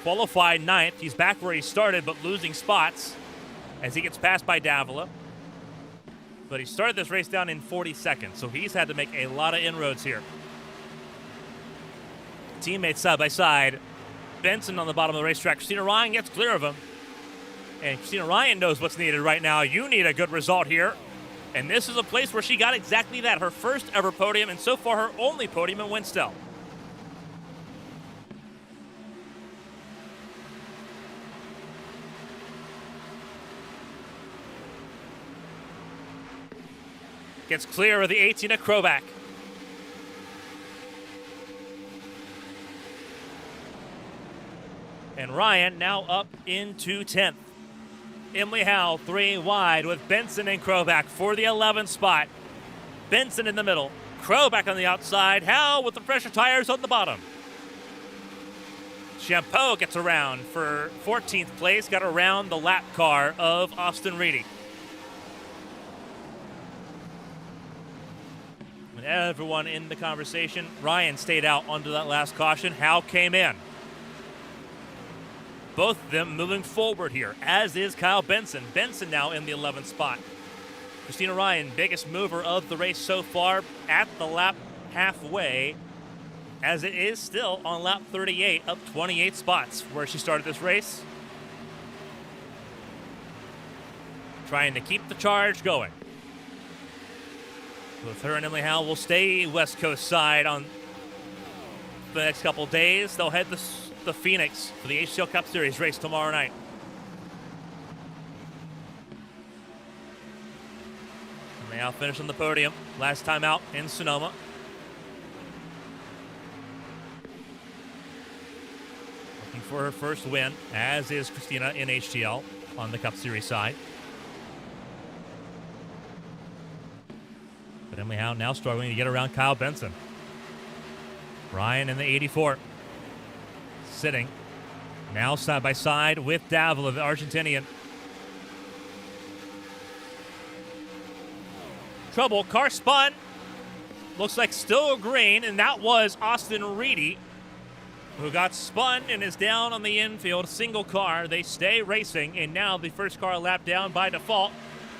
Speaker 1: Qualified 9th. He's back where he started, but losing spots as he gets passed by Davila. But he started this race down in 42nd, so he's had to make a lot of inroads here. Teammates side by side. Benson on the bottom of the racetrack. Christina Ryan gets clear of him. And Christina Ryan knows what's needed right now. You need a good result here. And this is a place where she got exactly that. Her first ever podium, and so far her only podium in Winstel. Gets clear of the 18 at Kroback. And Ryan now up into 10th. Emily Howe 3 wide with Benson and Kroback for the 11th spot. Benson in the middle. Kroback on the outside. Howe with the pressure tires on the bottom. Champeau gets around for 14th place. Got around the lap car of Austin Reedy. And everyone in the conversation. Ryan stayed out onto that last caution. Howe came in. Both of them moving forward here, as is Kyle Benson. Benson now in the 11th spot. Christina Ryan, biggest mover of the race so far at the lap halfway, as it is still on lap 38, up 28 spots where she started this race. Trying to keep the charge going. Both her and Emily Howe will stay West Coast side on the next couple days. They'll head the Phoenix for the HCL Cup Series race tomorrow night. And they now finish on the podium. Last time out in Sonoma. Looking for her first win, as is Christina in HCL on the Cup Series side. But Emily Howe now struggling to get around Kyle Benson. Ryan in the 84. Sitting. Now side by side with Davila, the Argentinian. Trouble. Car spun. Looks like still green, and that was Austin Reedy, who got spun and is down on the infield. Single car. They stay racing, and now the first car lap down by default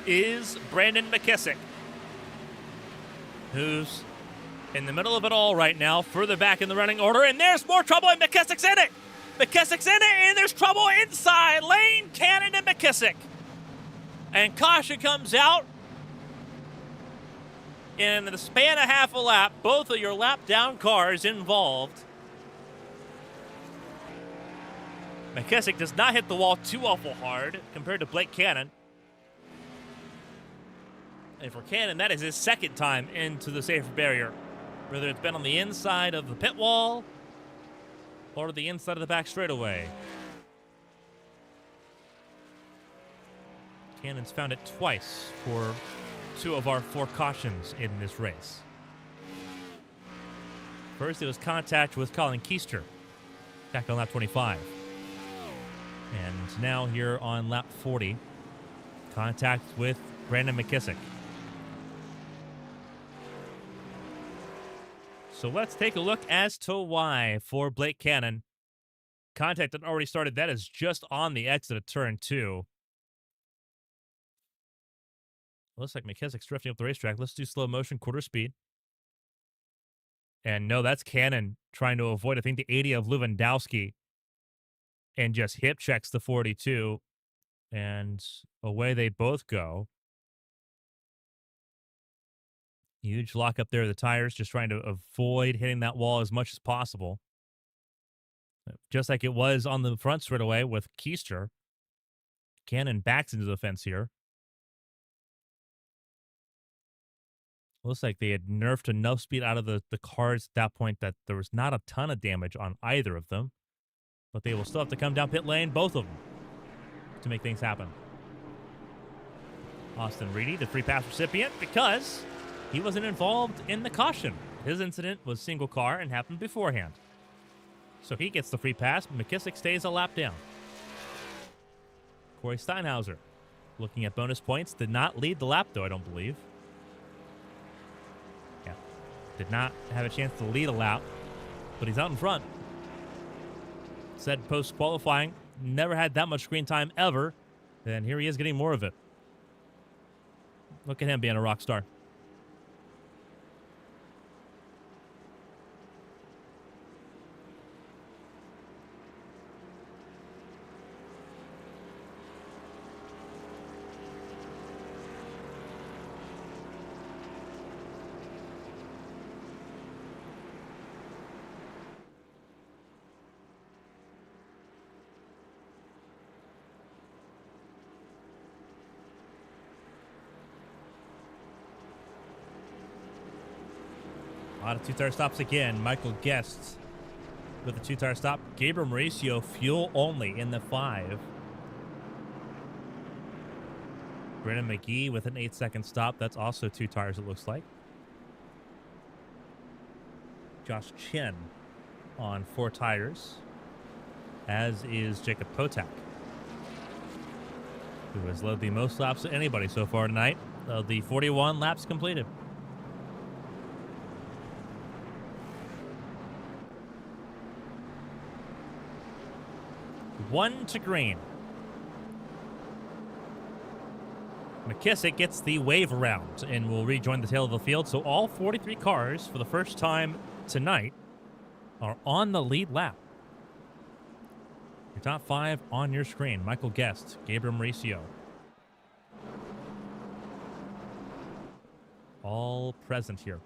Speaker 1: is Brandon McKissick, who's in the middle of it all right now, further back in the running order, and there's more trouble, and McKissick's in it! McKissick's in it, and there's trouble inside. Lane, Cannon, and McKissick. And caution comes out. In the span of half a lap, both of your lap down cars involved. McKissick does not hit the wall too awful hard compared to Blake Cannon. And for Cannon, that is his second time into the safer barrier. Whether it's been on the inside of the pit wall or the inside of the back straightaway. Cannon's found it twice for 2 of our 4 cautions in this race. First, it was contact with Colin Keister back on lap 25. And now here on lap 40, contact with Brandon McKissick. So let's take a look as to why for Blake Cannon. Contact that already started. That is just on the exit of turn 2. Looks like McKissick's drifting up the racetrack. Let's do slow motion, quarter speed. And no, that's Cannon trying to avoid, I think, the 80 of Lewandowski. And just hip checks the 42. And away they both go. Huge lock up there of the tires, just trying to avoid hitting that wall as much as possible. Just like it was on the front straightaway with Keister. Cannon backs into the fence here. Looks like they had nerfed enough speed out of the cars at that point that there was not a ton of damage on either of them. But they will still have to come down pit lane, both of them, to make things happen. Austin Reedy, the free pass recipient, because he wasn't involved in the caution His incident was single car and happened beforehand. So he gets the free pass. McKissick stays a lap down. Corey Steinhauser, looking at bonus points, did not lead the lap, though, I don't believe. Yeah, did not have a chance to lead a lap, but he's out in front. Said post-qualifying, never had that much screen time ever, and here he is getting more of it. Look at him being a rock star. A lot of two-tire stops again. Michael Guest with a two-tire stop. Gabriel Mauricio, fuel only in the 5. Brennan McGee with an 8-second stop. That's also 2 tires, it looks like. Josh Chen on 4 tires, as is Jacob Potak, who has led the most laps of anybody so far tonight. The 41 laps completed. One to green. McKissick gets the wave around and will rejoin the tail of the field. So all 43 cars for the first time tonight are on the lead lap. Your top 5 on your screen. Michael Guest, Gabriel Mauricio. All present here.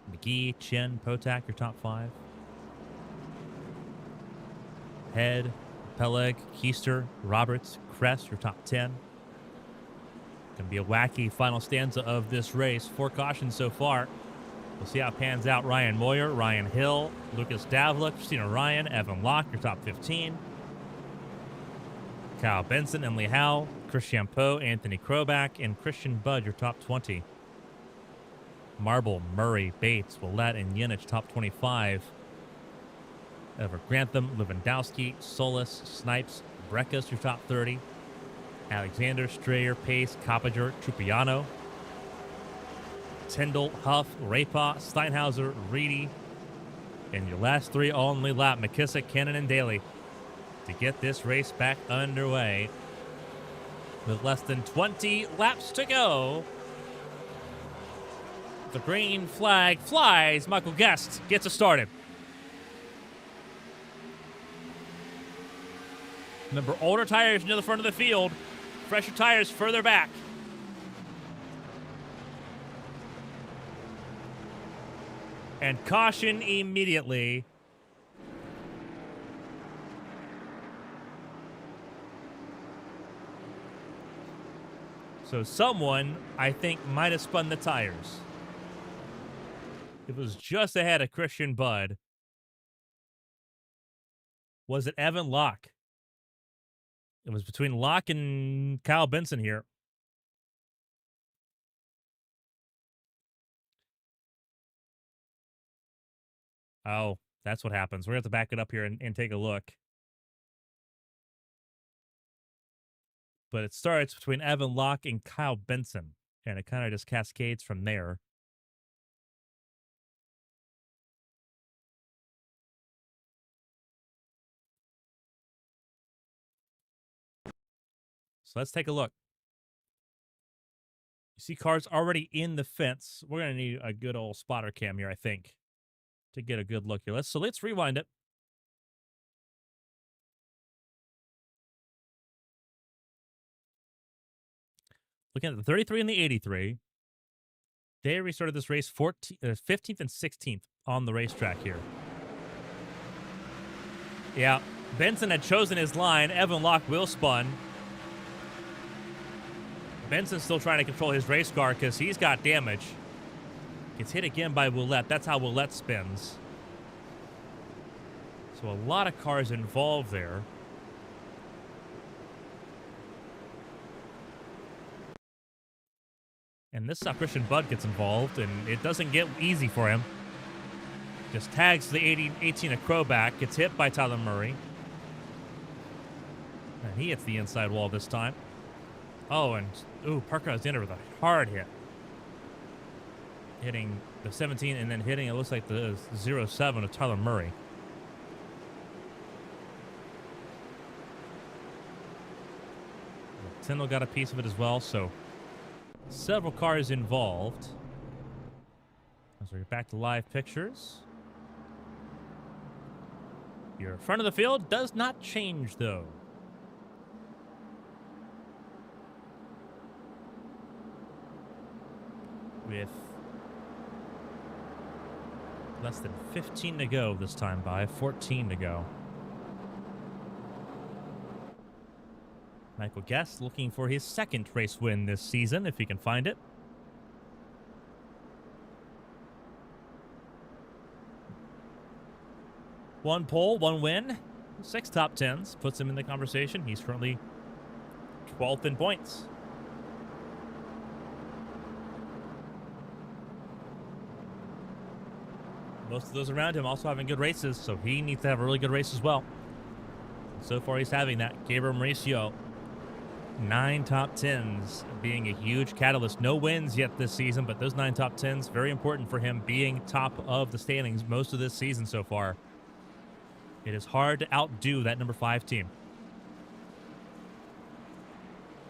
Speaker 1: McGee, Chen, Potak, your top 5. Head, Peleg, Keister, Roberts, Kress, your top 10. Going to be a wacky final stanza of this race. 4 cautions so far. We'll see how it pans out. Ryan Moyer, Ryan Hill, Lucas Davla, Christina Ryan, Evan Locke, your top 15. Kyle Benson, Emily Howe, Chris Champeau, Anthony Kroback, and Christian Budd, your top 20. Marble, Murray, Bates, Willett, and Yinich, top 25. Ever Grantham, Lewandowski, Solis, Snipes, Breckus, your top 30. Alexander, Strayer, Pace, Coppinger, Trupiano, Tyndall, Huff, Rapa, Steinhauser, Reedy. And your last 3 all on the lead lap, McKissick, Cannon, and Daly, to get this race back underway. With less than 20 laps to go. The green flag flies. Michael Guest gets us started. Remember, older tires near the front of the field, fresher tires further back. And caution immediately. So someone, I think, might have spun the tires. It was just ahead of Christian Budd. Was it Evan Locke? It was between Locke and Kyle Benson here. Oh, that's what happens. We're going to have to back it up here and take a look. But it starts between Evan Locke and Kyle Benson, and it kind of just cascades from there. So let's take a look. You see cars already in the fence. We're going to need a good old spotter cam here, I think, to get a good look here. Let's rewind it. Looking at the 33 and the 83. They restarted this race 15th and 16th on the racetrack here. Yeah, Benson had chosen his line. Evan Locke will spun. Benson's still trying to control his race car because he's got damage. Gets hit again by Willett. That's how Willett spins. So a lot of cars involved there. And this is how Christian Budd gets involved, and it doesn't get easy for him. Just tags the 18 of Crow back. Gets hit by Tyler Murray. And he hits the inside wall this time. Oh, and Parker Alexander with a hard hit. Hitting the 17 and then hitting, it looks like the 0-7 of Tyler Murray. Tyndall got a piece of it as well, so several cars involved. As we get back to live pictures. Your front of the field does not change, though. With less than 15 to go this time by, 14 to go. Michael Guest looking for his second race win this season, if he can find it. One pole, one win, 6 top 10s, puts him in the conversation. He's currently 12th in points. Most of those around him also having good races, so he needs to have a really good race as well. So far, he's having that. Gabriel Mauricio, 9 top 10s, being a huge catalyst. No wins yet this season, but those 9 top 10s, very important for him being top of the standings most of this season so far. It is hard to outdo that number 5 team.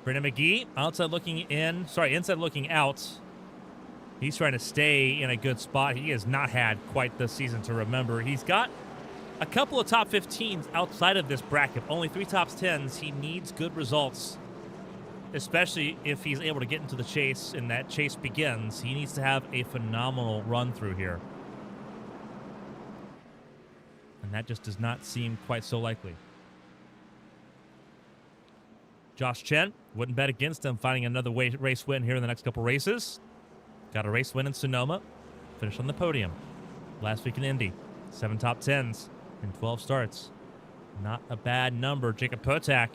Speaker 1: Brendan McGee, inside looking out. He's trying to stay in a good spot. He has not had quite this season to remember. He's got a couple of top 15s outside of this bracket. Only 3 top 10s. He needs good results, especially if he's able to get into the chase and that chase begins. He needs to have a phenomenal run through here. And that just does not seem quite so likely. Josh Chen, wouldn't bet against him finding another race win here in the next couple races. Got a race win in Sonoma. Finished on the podium. Last week in Indy. 7 top 10s in 12 starts. Not a bad number. Jacob Potak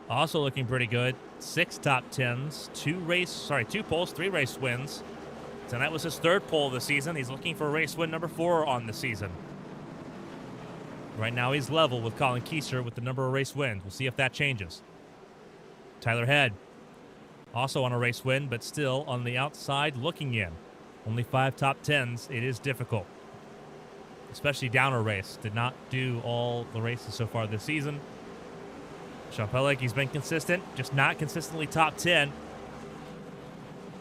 Speaker 1: also looking pretty good. 6 top 10s. 2 poles, 3 race wins. Tonight was his 3rd pole of the season. He's looking for race win number 4 on the season. Right now he's level with Colin Keister with the number of race wins. We'll see if that changes. Tyler Head, also on a race win, but still on the outside looking in. Only 5 top 10s. It is difficult, especially down a race. Did not do all the races so far this season. Sean Pellick, he's been consistent, just not consistently top 10,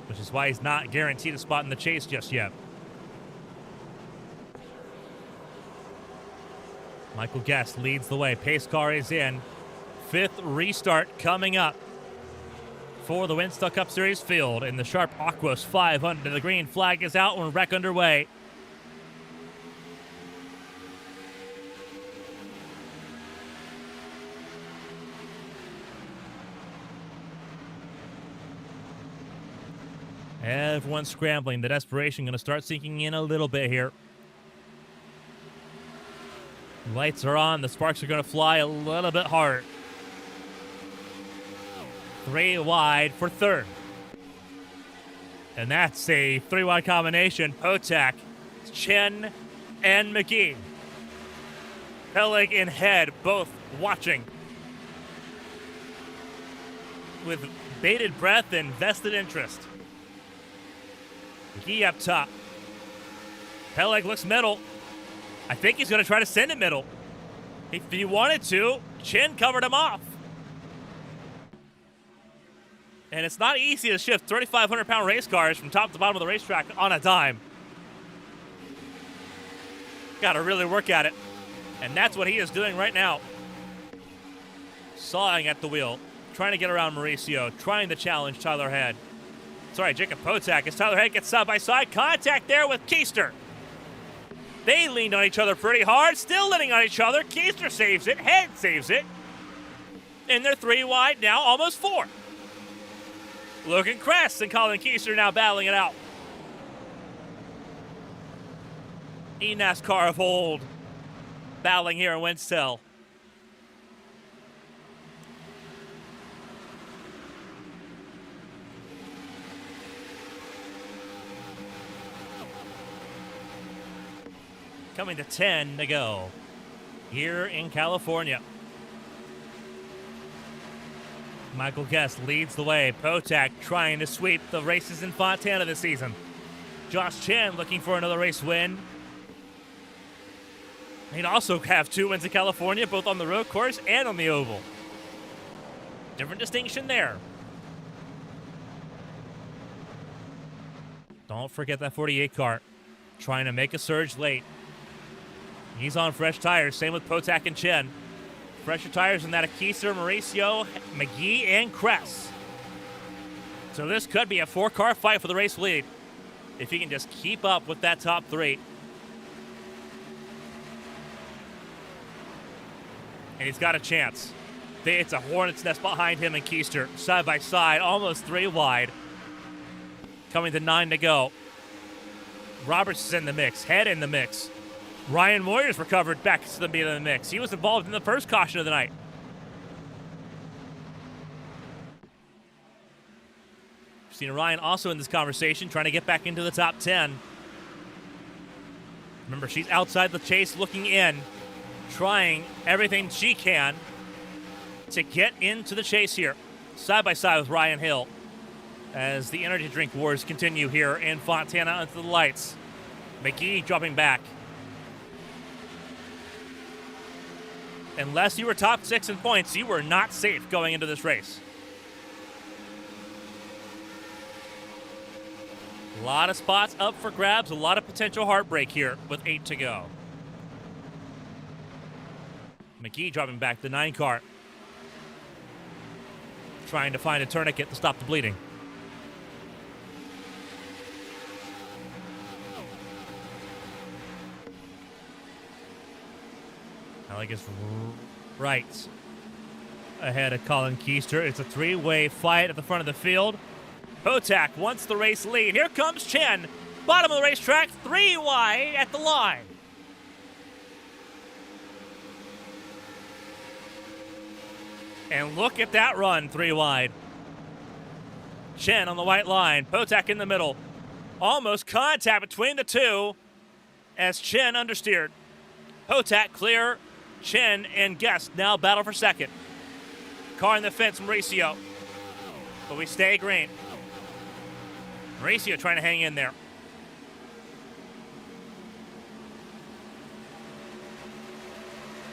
Speaker 1: which is why he's not guaranteed a spot in the chase just yet. Michael Guest leads the way. Pace car is in. 5th restart coming up for the Winstel Cup Series field in the Sharp Aquos 500. The green flag is out when wreck underway. Everyone's scrambling. The desperation going to start sinking in a little bit here. Lights are on. The sparks are going to fly a little bit hard. 3 wide for 3rd. And that's a 3-wide combination. Potak, Chen, and McGee. Pellick and Head both watching with bated breath and vested interest. McGee up top. Pellick looks middle. I think he's going to try to send it middle. If he wanted to, Chen covered him off. And it's not easy to shift 3,500-pound race cars from top to bottom of the racetrack on a dime. Got to really work at it. And that's what he is doing right now. Sawing at the wheel, trying to get around Mauricio, trying to challenge Tyler Head. Jacob Potak, as Tyler Head gets side-by-side contact there with Keister. They leaned on each other pretty hard, still leaning on each other. Keister saves it, Head saves it. And they're 3 wide now, almost 4. Logan Kress and Colin Keister now battling it out. E-NASCAR of old, battling here in Winstel. coming to 10 to go here in California. Michael Guest leads the way. Potak trying to sweep the races in Fontana this season. Josh Chen looking for another race win. He'd also have 2 wins in California, both on the road course and on the oval. Different distinction there. Don't forget that 48 car. Trying to make a surge late. He's on fresh tires. Same with Potak and Chen. Fresher tires than that of Kieser, Mauricio, McGee, and Kress. So this could be a 4-car fight for the race lead if he can just keep up with that top 3. And he's got a chance. It's a hornet's nest behind him and Keister, side by side, almost 3 wide. Coming to 9 to go. Roberts is in the mix, Head in the mix. Ryan Moyer's recovered back to the beat of the mix. He was involved in the first caution of the night. Christina Ryan also in this conversation, trying to get back into the top 10. Remember, she's outside the chase looking in, trying everything she can to get into the chase here. Side by side with Ryan Hill as the energy drink wars continue here in Fontana under the lights. McGee dropping back. Unless you were top 6 in points, you were not safe going into this race. A lot of spots up for grabs, a lot of potential heartbreak here with 8 to go. McGee dropping back the 9 car. Trying to find a tourniquet to stop the bleeding. Alec is right ahead of Colin Keister. It's a 3-way fight at the front of the field. Potak wants the race lead. Here comes Chen. Bottom of the racetrack, 3 wide at the line. And look at that run, 3 wide. Chen on the white line. Potak in the middle. Almost contact between the two as Chen understeered. Potak clear. Chen and Guest now battle for second. Car in the fence, Mauricio. But we stay green. Mauricio trying to hang in there.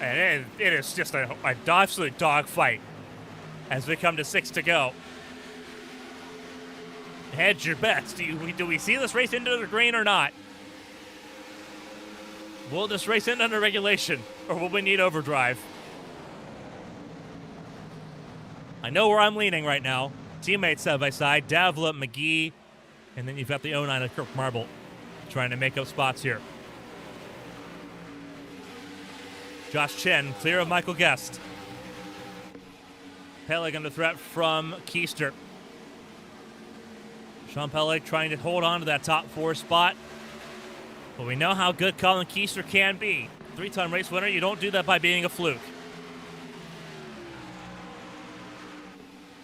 Speaker 1: And it is just an absolute dogfight as we come to 6 to go. Hedge your bets. Do we see this race into the green or not? Will this race end under regulation, or will we need overdrive? I know where I'm leaning right now. Teammates side by side, Davila, McGee, and then you've got the 09 of Kirk Marble trying to make up spots here. Josh Chen, clear of Michael Guest. Peleg under threat from Keister. Sean Peleg trying to hold on to that top 4 spot. But we know how good Colin Keister can be. 3-time race winner, you don't do that by being a fluke.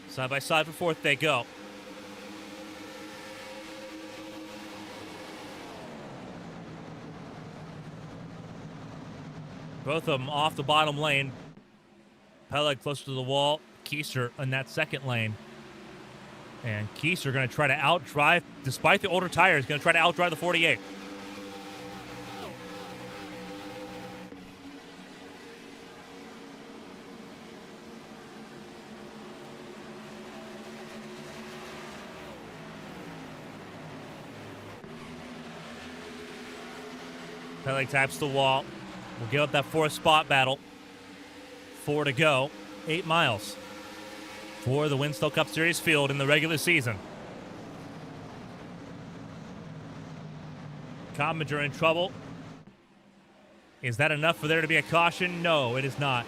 Speaker 1: Side by side for 4th they go. Both of them off the bottom lane. Peleg close to the wall. Keister in that second lane. And Keister going to try to outdrive, despite the older tires, going to try to outdrive the 48. Peleg taps the wall. We'll give up that 4th spot battle. 4 to go. 8 miles for the Winstel Cup Series field in the regular season. Commentator in trouble. Is that enough for there to be a caution? No, it is not.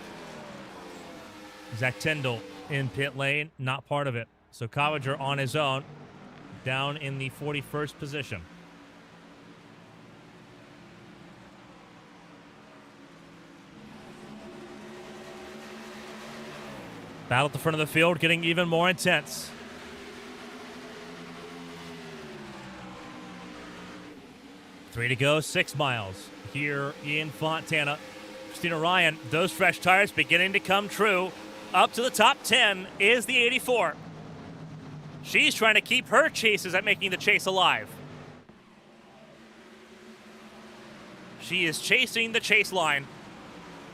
Speaker 1: Zach Tyndall in pit lane, not part of it. So Commentator on his own, down in the 41st position. Battle at the front of the field getting even more intense. Three to go, 6 miles here in Fontana. Christina Ryan, those fresh tires beginning to come true. Up to the top 10 is the 84. She's trying to keep her chases at making the chase alive. She is chasing the chase line.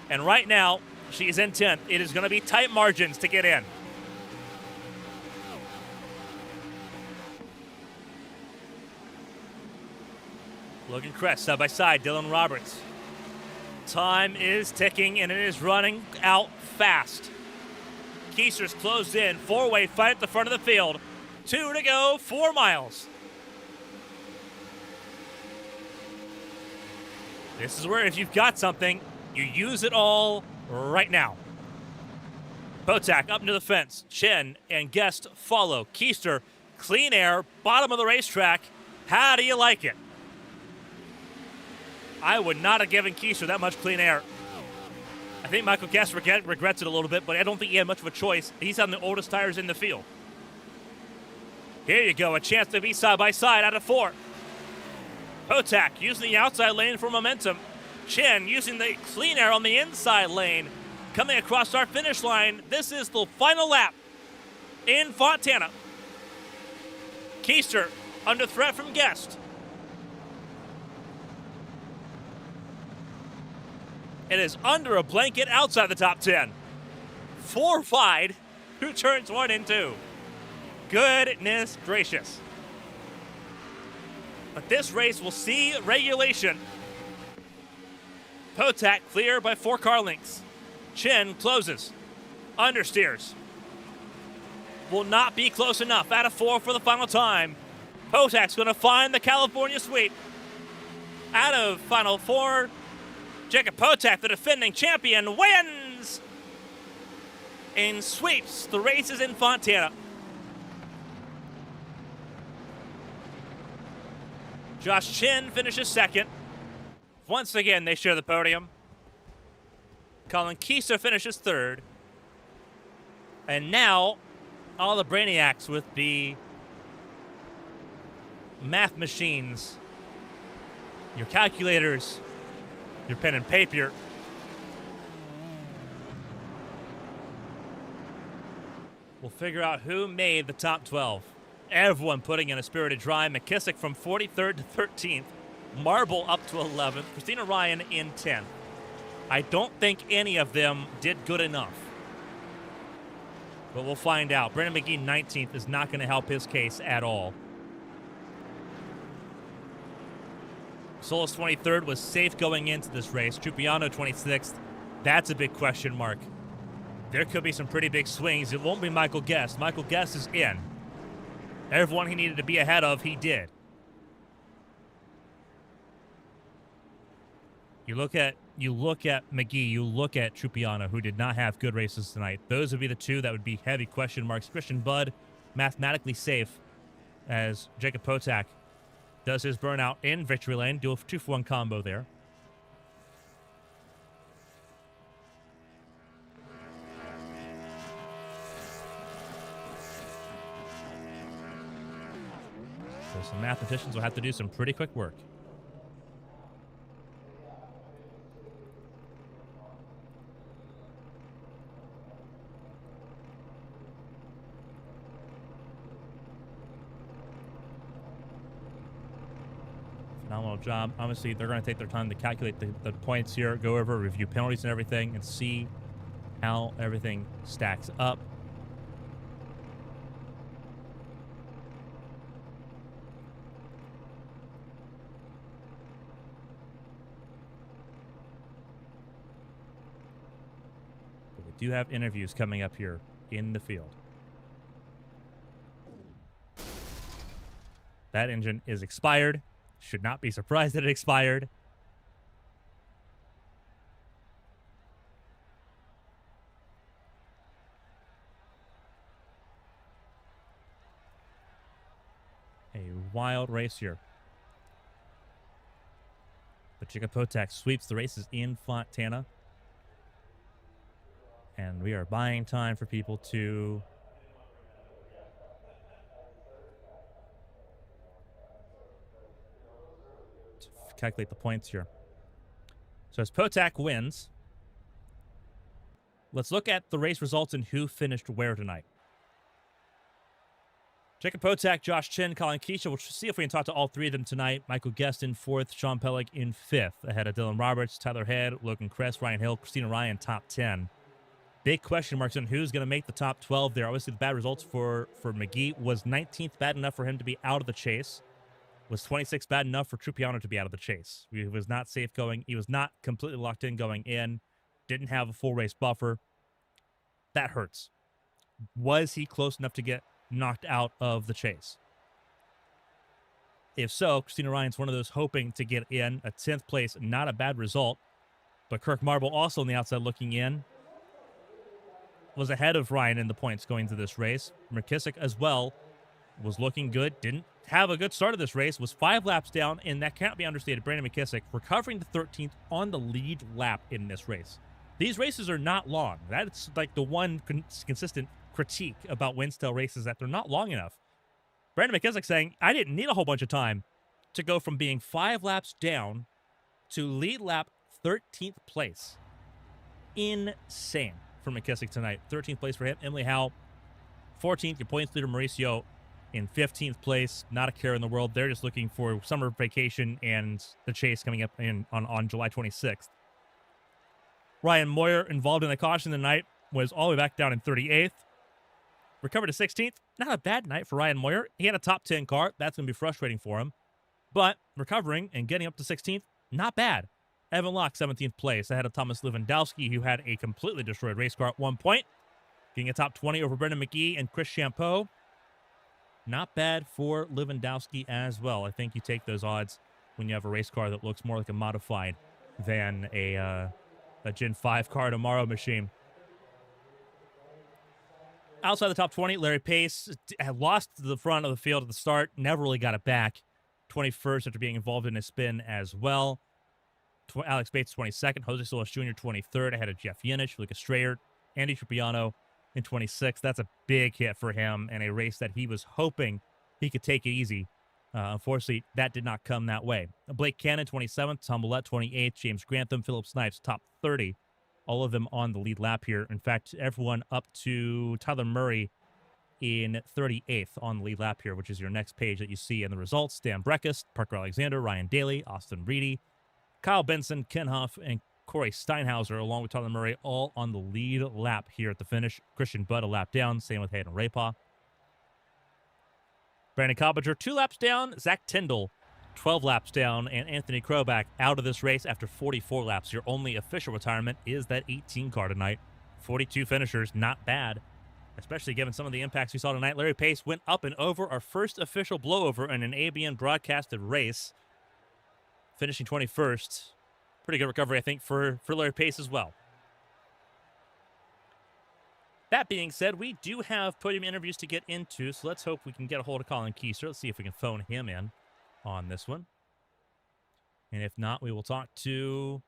Speaker 1: And right now, she is in 10th. It is going to be tight margins to get in. Logan Crest, side by side, Dylan Roberts. Time is ticking, and it is running out fast. Keiser's closed in. Four-way fight at the front of the field. 2 to go, 4 miles. This is where if you've got something, you use it all right now. Potak up into the fence. Chen and Guest follow. Keister, clean air, bottom of the racetrack. How do you like it? I would not have given Keister that much clean air. I think Michael Guest regrets it a little bit, but I don't think he had much of a choice. He's on the oldest tires in the field. Here you go, a chance to be side by side out of 4. Potak using the outside lane for momentum. Chen using the clean air on the inside lane. Coming across our finish line. This is the final lap in Fontana. Keister under threat from Guest. It is under a blanket outside the top 10. 4 wide. Who turns 1 and 2? Goodness gracious. But this race will see regulation. Potak clear by 4 car lengths. Chen closes. Understeers. Will not be close enough. Out of 4 for the final time. Potak's going to find the California sweep. Out of final 4. Jacob Potak, the defending champion, wins and sweeps the races in Fontana. Josh Chen finishes second. Once again, they share the podium. Colin Keiser finishes third. And now, all the brainiacs with the math machines, your calculators, your pen and paper. We'll figure out who made the top 12. Everyone putting in a spirited drive. McKissick from 43rd to 13th. Marble up to 11th. Christina Ryan in 10th. I don't think any of them did good enough. But we'll find out. Brandon McGee 19th is not going to help his case at all. Solis 23rd was safe going into this race. Trupiano 26th. That's a big question mark. There could be some pretty big swings. It won't be Michael Guest. Michael Guest is in. Everyone he needed to be ahead of, he did. You look at McGee, you look at Trupiano, who did not have good races tonight. Those would be the two that would be heavy question marks. Christian Budd, mathematically safe, as Jacob Potak does his burnout in victory lane. Do a 2-for-1 combo there. So some mathematicians will have to do some pretty quick work. Phenomenal job. Obviously, they're going to take their time to calculate the points here, go over, review penalties and everything, and see how everything stacks up. But we do have interviews coming up here in the field. That engine is expired. Should not be surprised that it expired. A wild race here. But Jacob Potak sweeps the races in Fontana. And we are buying time for people to calculate the points here. So as Potak wins, let's look at the race results and who finished where tonight. Jacob Potak, Josh Chin, Colin Keisha. We'll see if we can talk to all three of them tonight. Michael Guest in 4th, Sean Pellick in 5th, ahead of Dylan Roberts, Tyler Head, Logan Kress, Ryan Hill, Christina Ryan, top 10. Big question marks on who's going to make the top 12 there. Obviously, the bad results for McGee. Was 19th bad enough for him to be out of the chase? Was 26th bad enough for Trupiano to be out of the chase? He was not safe going. He was not completely locked in going in. Didn't have a full race buffer. That hurts. Was he close enough to get knocked out of the chase? If so, Christina Ryan's one of those hoping to get in. A 10th place, not a bad result. But Kirk Marble also on the outside looking in. Was ahead of Ryan in the points going through this race. McKissick as well was looking good. Didn't have a good start of this race. Was 5 laps down, and that can't be understated. Brandon McKissick recovering to 13th on the lead lap in this race. These races are not long. That's like the one consistent critique about Winstel races, that they're not long enough. Brandon McKissick saying, I didn't need a whole bunch of time to go from being 5 laps down to lead lap 13th place. Insane for McKissick tonight. 13th place for him. Emily Howe, 14th. Your points leader, Mauricio, in 15th place. Not a care in the world. They're just looking for summer vacation and the chase coming up on July 26th. Ryan Moyer, involved in a caution tonight, was all the way back down in 38th. Recovered to 16th. Not a bad night for Ryan Moyer. He had a top 10 car. That's going to be frustrating for him. But recovering and getting up to 16th, not bad. Evan Locke, 17th place, ahead of Thomas Lewandowski, who had a completely destroyed race car at one point. Getting a top 20 over Brendan McGee and Chris Champeau. Not bad for Lewandowski as well. I think you take those odds when you have a race car that looks more like a modified than a Gen 5 car tomorrow machine. Outside the top 20, Larry Pace had lost the front of the field at the start, never really got it back. 21st after being involved in a spin as well. Alex Bates, 22nd. Jose Solis Jr., 23rd, ahead of Jeff Yinich, Lucas Strayer, Andy Trupiano in 26th. That's a big hit for him and a race that he was hoping he could take it easy. Unfortunately, that did not come that way. Blake Cannon, 27th. Tom Millett, 28th. James Grantham, Philip Snipes, top 30. All of them on the lead lap here. In fact, everyone up to Tyler Murray in 38th on the lead lap here, which is your next page that you see in the results. Dan Breckus, Parker Alexander, Ryan Daly, Austin Reedy, Kyle Benson, Ken Huff, and Corey Steinhauser, along with Tyler Murray, all on the lead lap here at the finish. Christian Budd a lap down, same with Hayden Rapaw. Brandon Coppinger, 2 laps down. Zach Tyndall, 12 laps down. And Anthony Kroback out of this race after 44 laps. Your only official retirement is that 18 car tonight. 42 finishers, not bad, especially given some of the impacts we saw tonight. Larry Pace went up and over, our first official blowover in an ABN broadcasted race, finishing 21st. Pretty good recovery, I think, for Larry Pace as well. That being said, we do have podium interviews to get into, so let's hope we can get a hold of Colin Keister. Let's see if we can phone him in on this one. And if not, we will talk to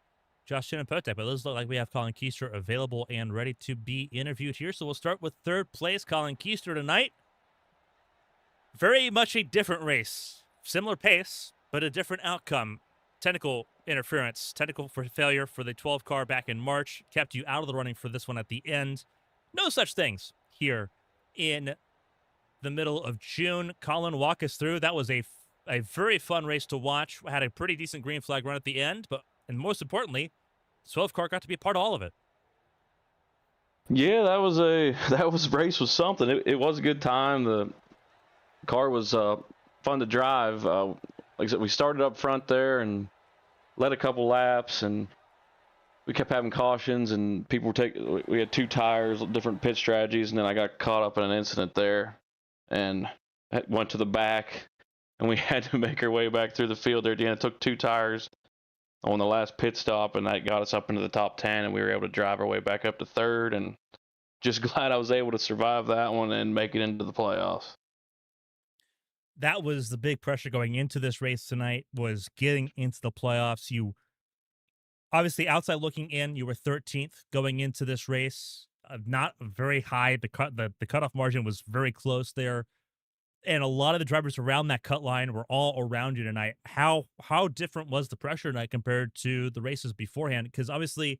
Speaker 1: Josh Chin and Potek. But it looks like we have Colin Keister available and ready to be interviewed here. So we'll start with 3rd place, Colin Keister tonight. Very much a different race. Similar pace, but a different outcome. Technical interference, technical failure for the 12 car back in March, kept you out of the running for this one at the end. No such things here in the middle of June. Colin, walk us through. That was a very fun race to watch. Had a pretty decent green flag run at the end, and most importantly, 12 car got to be a part of all of it.
Speaker 2: Yeah, that was race was something. It was a good time. The car was fun to drive. Like I said, we started up front there and led a couple laps, and we kept having cautions, and people were taking. We had 2 tires, different pit strategies, and then I got caught up in an incident there, and went to the back, and we had to make our way back through the field there at the end. It took 2 tires on the last pit stop, and that got us up into the top 10, and we were able to drive our way back up to 3rd, and just glad I was able to survive that one and make it into the playoffs.
Speaker 1: That was the big pressure going into this race tonight, was getting into the playoffs. You obviously, outside looking in, you were 13th going into this race. Not very high. The cutoff margin was very close there. and a lot of the drivers around that cut line were all around you tonight. How different was the pressure tonight compared to the races beforehand? Because obviously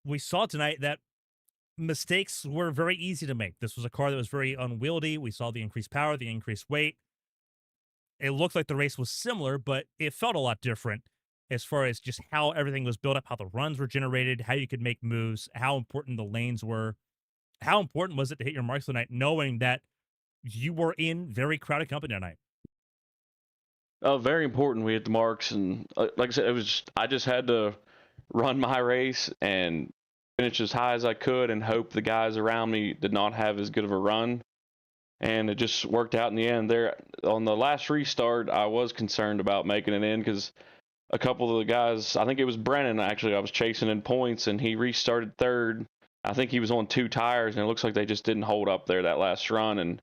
Speaker 1: we saw tonight that mistakes were very easy to make. This was a car that was very unwieldy. We saw the increased power, the increased weight. It looked like the race was similar, but it felt a lot different as far as just how everything was built up, how the runs were generated, how you could make moves, how important the lanes were. How important was it to hit your marks tonight, knowing that you were in very crowded company tonight?
Speaker 2: Very important. We hit the marks, and like I said, I just had to run my race and finish as high as I could, and hope the guys around me did not have as good of a run. And it just worked out in the end. There on the last restart, I was concerned about making it in because a couple of the guys, I think it was Brennan actually, I was chasing in points, and he restarted third. I think he was on 2 tires, and it looks like they just didn't hold up there that last run, and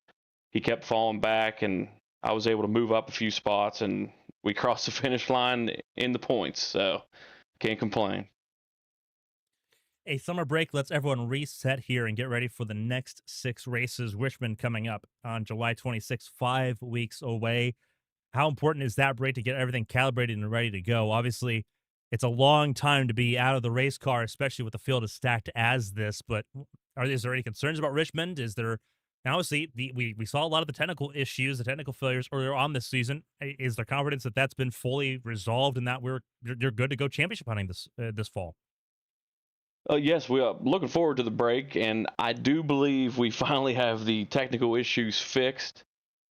Speaker 2: he kept falling back, and I was able to move up a few spots, and we crossed the finish line in the points. So can't complain.
Speaker 1: A summer break lets everyone reset here and get ready for the next 6 races. Richmond coming up on July 26th, 5 weeks away. How important is that break to get everything calibrated and ready to go? Obviously, it's a long time to be out of the race car, especially with the field as stacked as this. But is there any concerns about Richmond? Is there, and obviously we saw a lot of the technical issues, the technical failures earlier on this season. Is there confidence that that's been fully resolved and that you're good to go championship hunting this fall?
Speaker 2: Yes, we are looking forward to the break, and I do believe we finally have the technical issues fixed.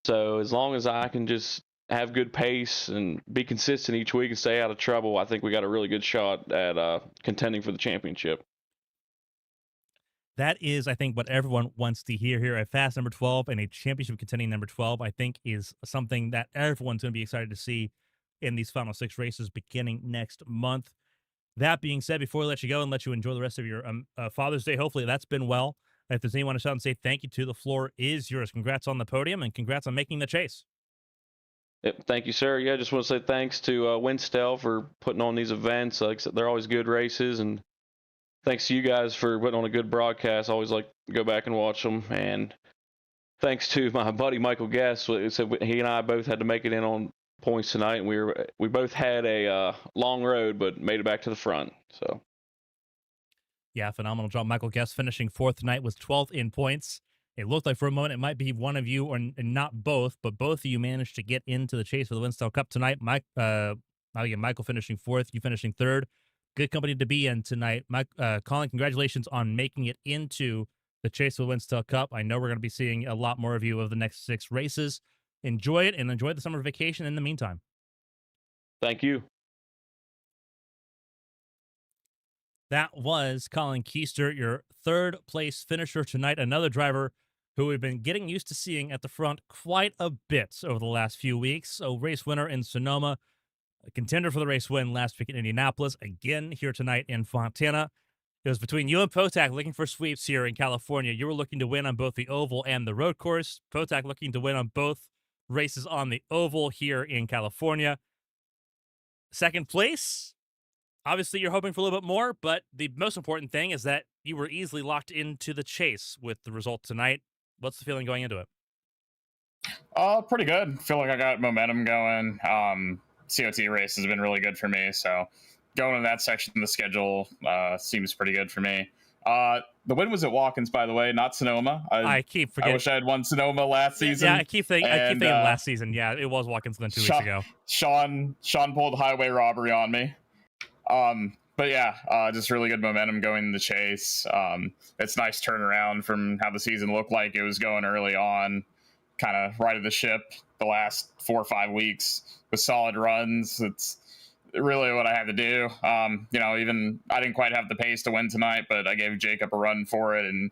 Speaker 2: So as long as I can just have good pace and be consistent each week and stay out of trouble, I think we got a really good shot at contending for the championship.
Speaker 1: That is, I think, what everyone wants to hear here. A fast number 12 and a championship contending number 12, I think, is something that everyone's going to be excited to see in these final 6 races beginning next month. That being said, before we let you go and let you enjoy the rest of your Father's Day, hopefully that's been well. If there's anyone to shout and say thank you to, the floor is yours. Congrats on the podium and congrats on making the chase.
Speaker 2: Yep, thank you, sir. Yeah, just want to say thanks to Winstel for putting on these events. Like I said, they're always good races, and thanks to you guys for putting on a good broadcast. I always like to go back and watch them. And thanks to my buddy Michael Guest. So he and I both had to make it in on points tonight, and we both had a long road, but made it back to the front. So
Speaker 1: Yeah, phenomenal job. Michael Guest finishing 4th tonight was 12th in points. It looked like for a moment it might be one of you or and not both, but both of you managed to get into the chase for the Winstel Cup tonight. Again, Michael finishing 4th, you finishing 3rd. Good company to be in tonight. Colin, congratulations on making it into the chase for the Winstel Cup. I know we're going to be seeing a lot more of you over the next 6 races. Enjoy it and enjoy the summer vacation in the meantime.
Speaker 2: thank you.
Speaker 1: That was Colin Keister, your 3rd place finisher tonight. Another driver who we've been getting used to seeing at the front quite a bit over the last few weeks. So, race winner in Sonoma, a contender for the race win last week in Indianapolis, again here tonight in Fontana. It was between you and Potak looking for sweeps here in California. You were looking to win on both the oval and the road course. Potak looking to win on both races on the oval here in California. 2nd place, obviously, you're hoping for a little bit more, but the most important thing is that you were easily locked into the chase with the result tonight. What's the feeling going into it?
Speaker 3: Pretty good. Feel like I got momentum going. COT race has been really good for me, so going to that section of the schedule seems pretty good for me. The win was at Watkins, by the way, not Sonoma.
Speaker 1: I keep forgetting.
Speaker 3: I wish I had won Sonoma last season.
Speaker 1: Yeah, I keep thinking last season. Yeah, it was Watkins Glen 2 weeks ago.
Speaker 3: Sean pulled highway robbery on me. But yeah, just really good momentum going in the chase. It's nice turnaround from how the season looked like it was going early on, kind of righted the ship the last 4 or 5 weeks with solid runs. It's really what I had to do. Even I didn't quite have the pace to win tonight, but I gave Jacob a run for it and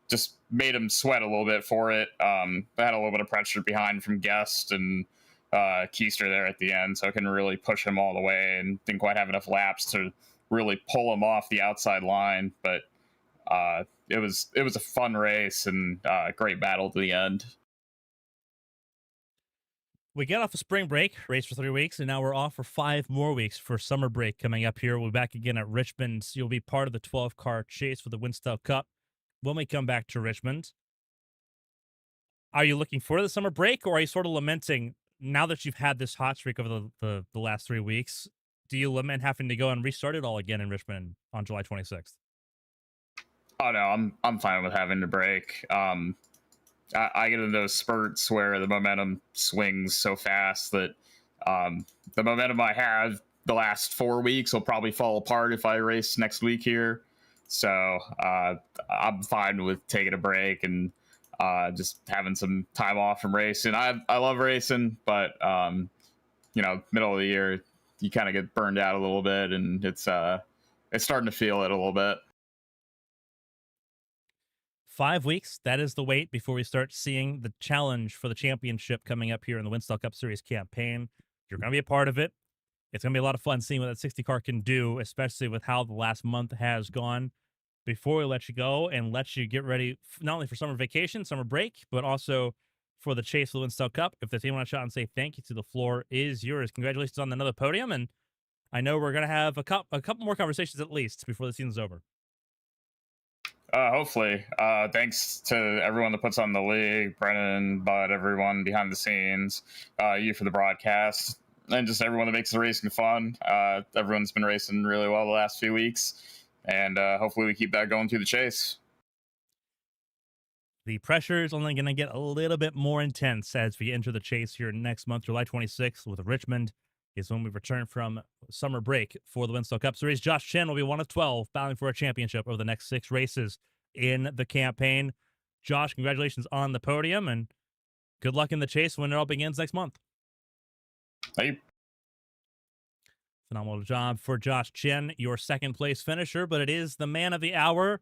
Speaker 3: just made him sweat a little bit for it. I had a little bit of pressure behind from Guest and Keister there at the end, so I couldn't really push him all the way and didn't quite have enough laps to really pull him off the outside line. But it was a fun race and great battle to the end.
Speaker 1: We get off a spring break, race for 3 weeks, and now we're off for 5 more weeks for summer break coming up here. We'll be back again at Richmond. So you'll be part of the 12-car chase for the Winstel Cup when we come back to Richmond. Are you looking for the summer break, or are you sort of lamenting now that you've had this hot streak over the last 3 weeks? Do you lament having to go and restart it all again in Richmond on July 26th?
Speaker 3: Oh no, I'm fine with having to break. I get into those spurts where the momentum swings so fast that the momentum I had the last 4 weeks will probably fall apart if I race next week here. So I'm fine with taking a break and just having some time off from racing. I love racing, but middle of the year you kind of get burned out a little bit, and it's starting to feel it a little bit.
Speaker 1: 5 weeks, that is the wait before we start seeing the challenge for the championship coming up here in the Winstel Cup Series campaign. You're going to be a part of it. It's going to be a lot of fun seeing what that 60 car can do, especially with how the last month has gone. Before we let you go and let you get ready, not only for summer vacation, summer break, but also for the chase for the Winstel Cup, if there's anyone want to shout and say thank you to, the floor is yours. Congratulations on another podium, and I know we're going to have a couple more conversations at least before the season's over.
Speaker 3: Hopefully. Thanks to everyone that puts on the league, Brennan, Bud, everyone behind the scenes, you for the broadcast, and just everyone that makes the racing fun. Everyone's been racing really well the last few weeks, and hopefully we keep that going through the chase.
Speaker 1: The pressure is only going to get a little bit more intense as we enter the chase here next month. July 26th with Richmond is when we return from summer break for the Winstel Cup Series. Josh Chen will be one of 12 battling for a championship over the next 6 races in the campaign. Josh, congratulations on the podium, and good luck in the chase when it all begins next month.
Speaker 3: Thank you.
Speaker 1: Phenomenal job for Josh Chen, your second place finisher, but it is the man of the hour,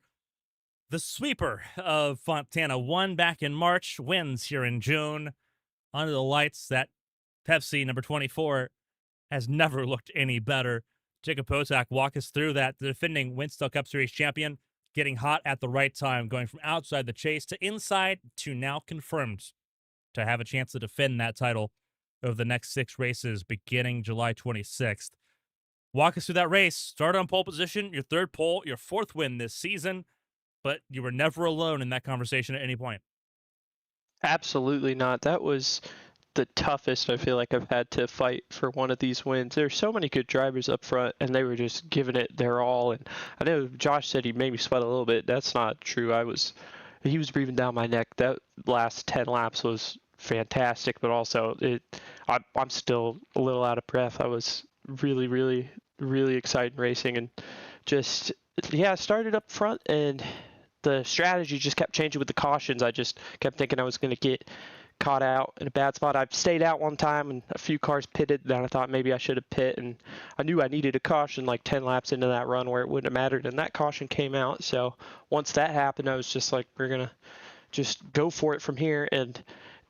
Speaker 1: the sweeper of Fontana. Won back in March, wins here in June. Under the lights, that Pepsi number 24 has never looked any better. Jacob Potak, walk us through that. The defending Winstel Cup Series champion, getting hot at the right time, going from outside the chase to inside to now confirmed to have a chance to defend that title over the next 6 races beginning July 26th. Walk us through that race. Started on pole position, your 3rd pole, your 4th win this season, but you were never alone in that conversation at any point.
Speaker 4: Absolutely not. That was the toughest I feel like I've had to fight for one of these wins. There's so many good drivers up front, and they were just giving it their all. And I know Josh said he made me sweat a little bit. That's not true. He was breathing down my neck. That last 10 laps was fantastic, but also I'm still a little out of breath. I was really, really, really excited racing, and just started up front, and the strategy just kept changing with the cautions. I just kept thinking I was going to get caught out in a bad spot. I've stayed out one time and a few cars pitted. Then I thought maybe I should have pit, and I knew I needed a caution like 10 laps into that run where it wouldn't have mattered, and that caution came out. So once that happened, I was just like, we're going to just go for it from here. And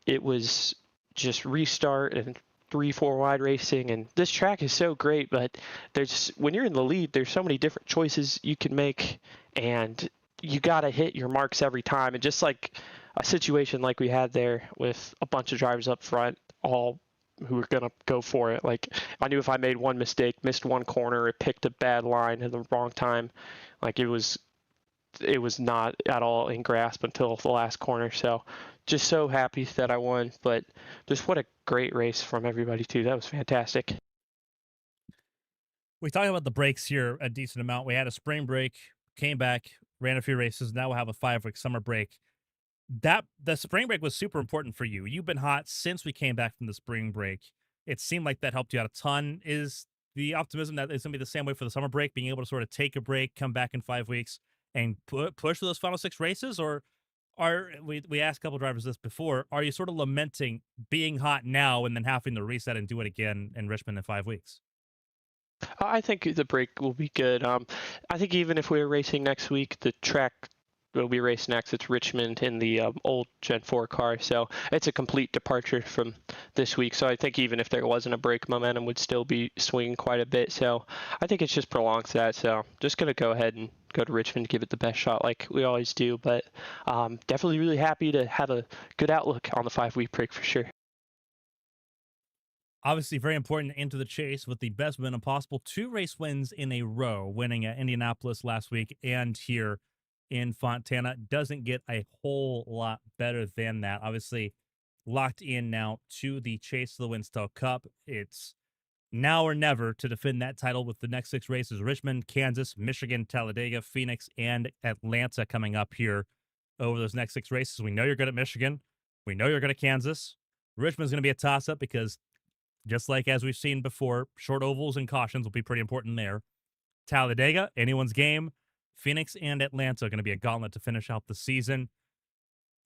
Speaker 4: it was just restart and 3-4 wide racing. And this track is so great, but when you're in the lead, there's so many different choices you can make, and you got to hit your marks every time. And just like a situation like we had there with a bunch of drivers up front, all who were going to go for it. Like, I knew if I made one mistake, missed one corner, or picked a bad line at the wrong time, like it was not at all in grasp until the last corner. So just so happy that I won, but just what a great race from everybody too. That was fantastic.
Speaker 1: We talked about the breaks here a decent amount. We had a spring break, came back, ran a few races. Now we'll have a 5-week summer break. The spring break was super important for you. You've been hot since we came back from the spring break. It seemed like that helped you out a ton. Is the optimism that it's going to be the same way for the summer break, being able to sort of take a break, come back in 5 weeks, and push for those final 6 races? Or we asked a couple drivers this before, are you sort of lamenting being hot now and then having to reset and do it again in Richmond in 5 weeks?
Speaker 4: I think the break will be good. I think even if we were racing next week, the track will be raced next. It's Richmond in the old Gen 4 car, so it's a complete departure from this week. So I think even if there wasn't a break, momentum would still be swinging quite a bit. So I think it just prolongs that. So just going to go ahead and go to Richmond, give it the best shot like we always do. But definitely really happy to have a good outlook on the 5-week break for sure.
Speaker 1: Obviously, very important into the chase with the best momentum possible. 2 race wins in a row, winning at Indianapolis last week and here in Fontana. Doesn't get a whole lot better than that. Obviously, locked in now to the chase of the Winstel Cup. It's now or never to defend that title with the next 6 races: Richmond, Kansas, Michigan, Talladega, Phoenix, and Atlanta coming up here over those next 6 races. We know you're good at Michigan. We know you're good at Kansas. Richmond's going to be a toss-up because, just like as we've seen before, short ovals and cautions will be pretty important there. Talladega, anyone's game. Phoenix and Atlanta are going to be a gauntlet to finish out the season.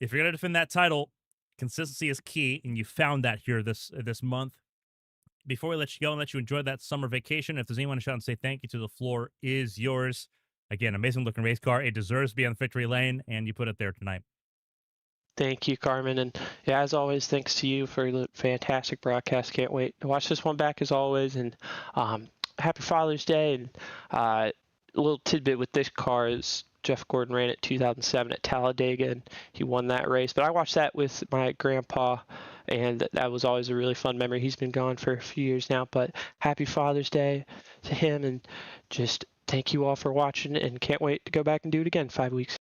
Speaker 1: If you're going to defend that title, consistency is key, and you found that here this month. Before we let you go and let you enjoy that summer vacation, if there's anyone to shout and say thank you to, the floor is yours. Again, amazing looking race car. It deserves to be on the victory lane, and you put it there tonight.
Speaker 4: Thank you, Carmen. And yeah, as always, thanks to you for the fantastic broadcast. Can't wait to watch this one back as always. And happy Father's Day. And a little tidbit with this car is Jeff Gordon ran it 2007 at Talladega, and he won that race. But I watched that with my grandpa, and that was always a really fun memory. He's been gone for a few years now, but happy Father's Day to him, and just thank you all for watching, and can't wait to go back and do it again 5 weeks.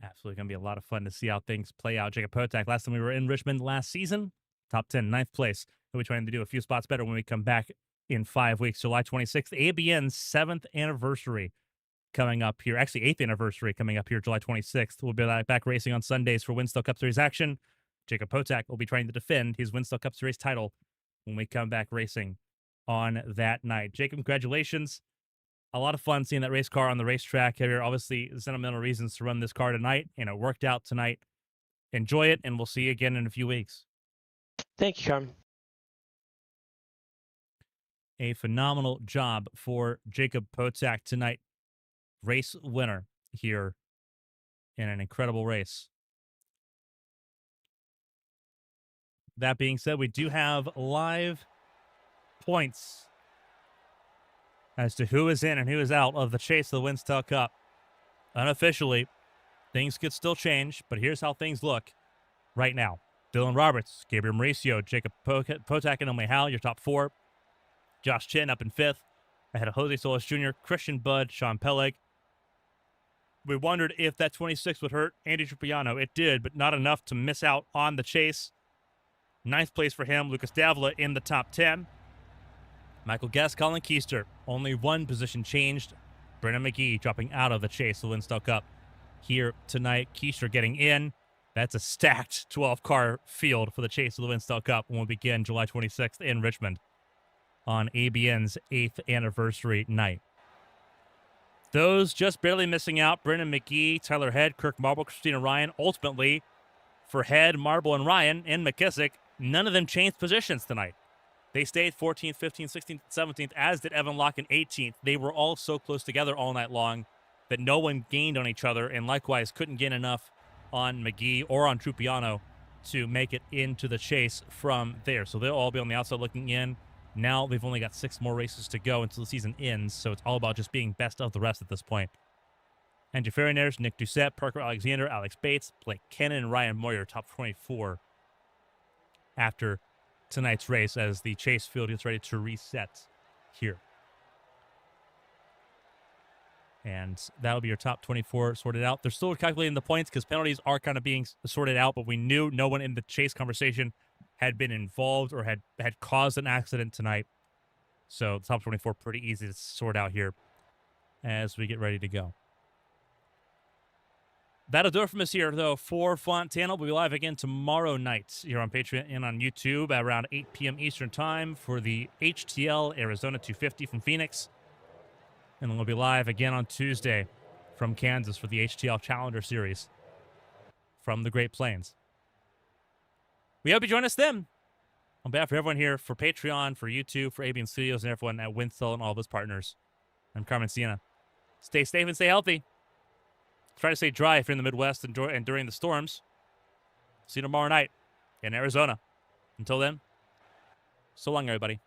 Speaker 1: Absolutely going to be a lot of fun to see how things play out. Jacob Potak, last time we were in Richmond last season, top 10, 9th place. He'll be trying to do a few spots better when we come back in 5 weeks. July 26th, ABN's 7th anniversary coming up here. Actually, 8th anniversary coming up here, July 26th. We'll be back racing on Sundays for Winstel Cup Series action. Jacob Potak will be trying to defend his Winstel Cup Series title when we come back racing on that night. Jacob, congratulations. A lot of fun seeing that race car on the racetrack here. Obviously, sentimental reasons to run this car tonight, and it worked out tonight. Enjoy it, and we'll see you again in a few weeks.
Speaker 4: Thank you, Carmen.
Speaker 1: A phenomenal job for Jacob Potak tonight. Race winner here in an incredible race. That being said, we do have live points as to who is in and who is out of the chase of the Winstel Cup. Unofficially, things could still change, but here's how things look right now. Dylan Roberts, Gabriel Mauricio, Jacob Potak, and Emily Howell, your top 4. Josh Chin up in 5th, ahead of Jose Solis Jr., Christian Budd, Sean Peleg. We wondered if that 26 would hurt Andy Trupiano. It did, but not enough to miss out on the chase. 9th place for him, Lucas Davila in the top 10. Michael Guest, Colin Keister, only one position changed. Brennan McGee dropping out of the chase, the Winstel Cup here tonight. Keister getting in. That's a stacked 12-car field for the chase of the Winstel Cup when we begin July 26th in Richmond on ABN's 8th anniversary night. Those just barely missing out: Brennan McGee, Tyler Head, Kirk Marble, Christina Ryan. Ultimately, for Head, Marble, and Ryan and McKissick, none of them changed positions tonight. They stayed 14th, 15th, 16th, 17th, as did Evan Locke in 18th. They were all so close together all night long that no one gained on each other, and likewise couldn't gain enough on McGee or on Trupiano to make it into the chase from there. So they'll all be on the outside looking in. Now they've only got 6 more races to go until the season ends, so it's all about just being best of the rest at this point. Andrew Ferrinares, Nick Doucette, Parker Alexander, Alex Bates, Blake Kennan, and Ryan Moyer, top 24 after tonight's race as the chase field gets ready to reset here. And that'll be your top 24 sorted out. They're still calculating the points because penalties are kind of being sorted out, but we knew no one in the chase conversation had been involved or had caused an accident tonight. So the top 24 pretty easy to sort out here as we get ready to go. That'll do it from us here, though, for Fontana. We'll be live again tomorrow night here on Patreon and on YouTube at around 8 p.m. Eastern Time for the HTL Arizona 250 from Phoenix. And then we'll be live again on Tuesday from Kansas for the HTL Challenger Series from the Great Plains. We hope you join us then. On behalf of everyone here for Patreon, for YouTube, for ABN Studios, and everyone at Winstel and all of his partners, I'm Carmen Sienna. Stay safe and stay healthy. Try to stay dry if you're in the Midwest and during the storms. See you tomorrow night in Arizona. Until then, so long, everybody.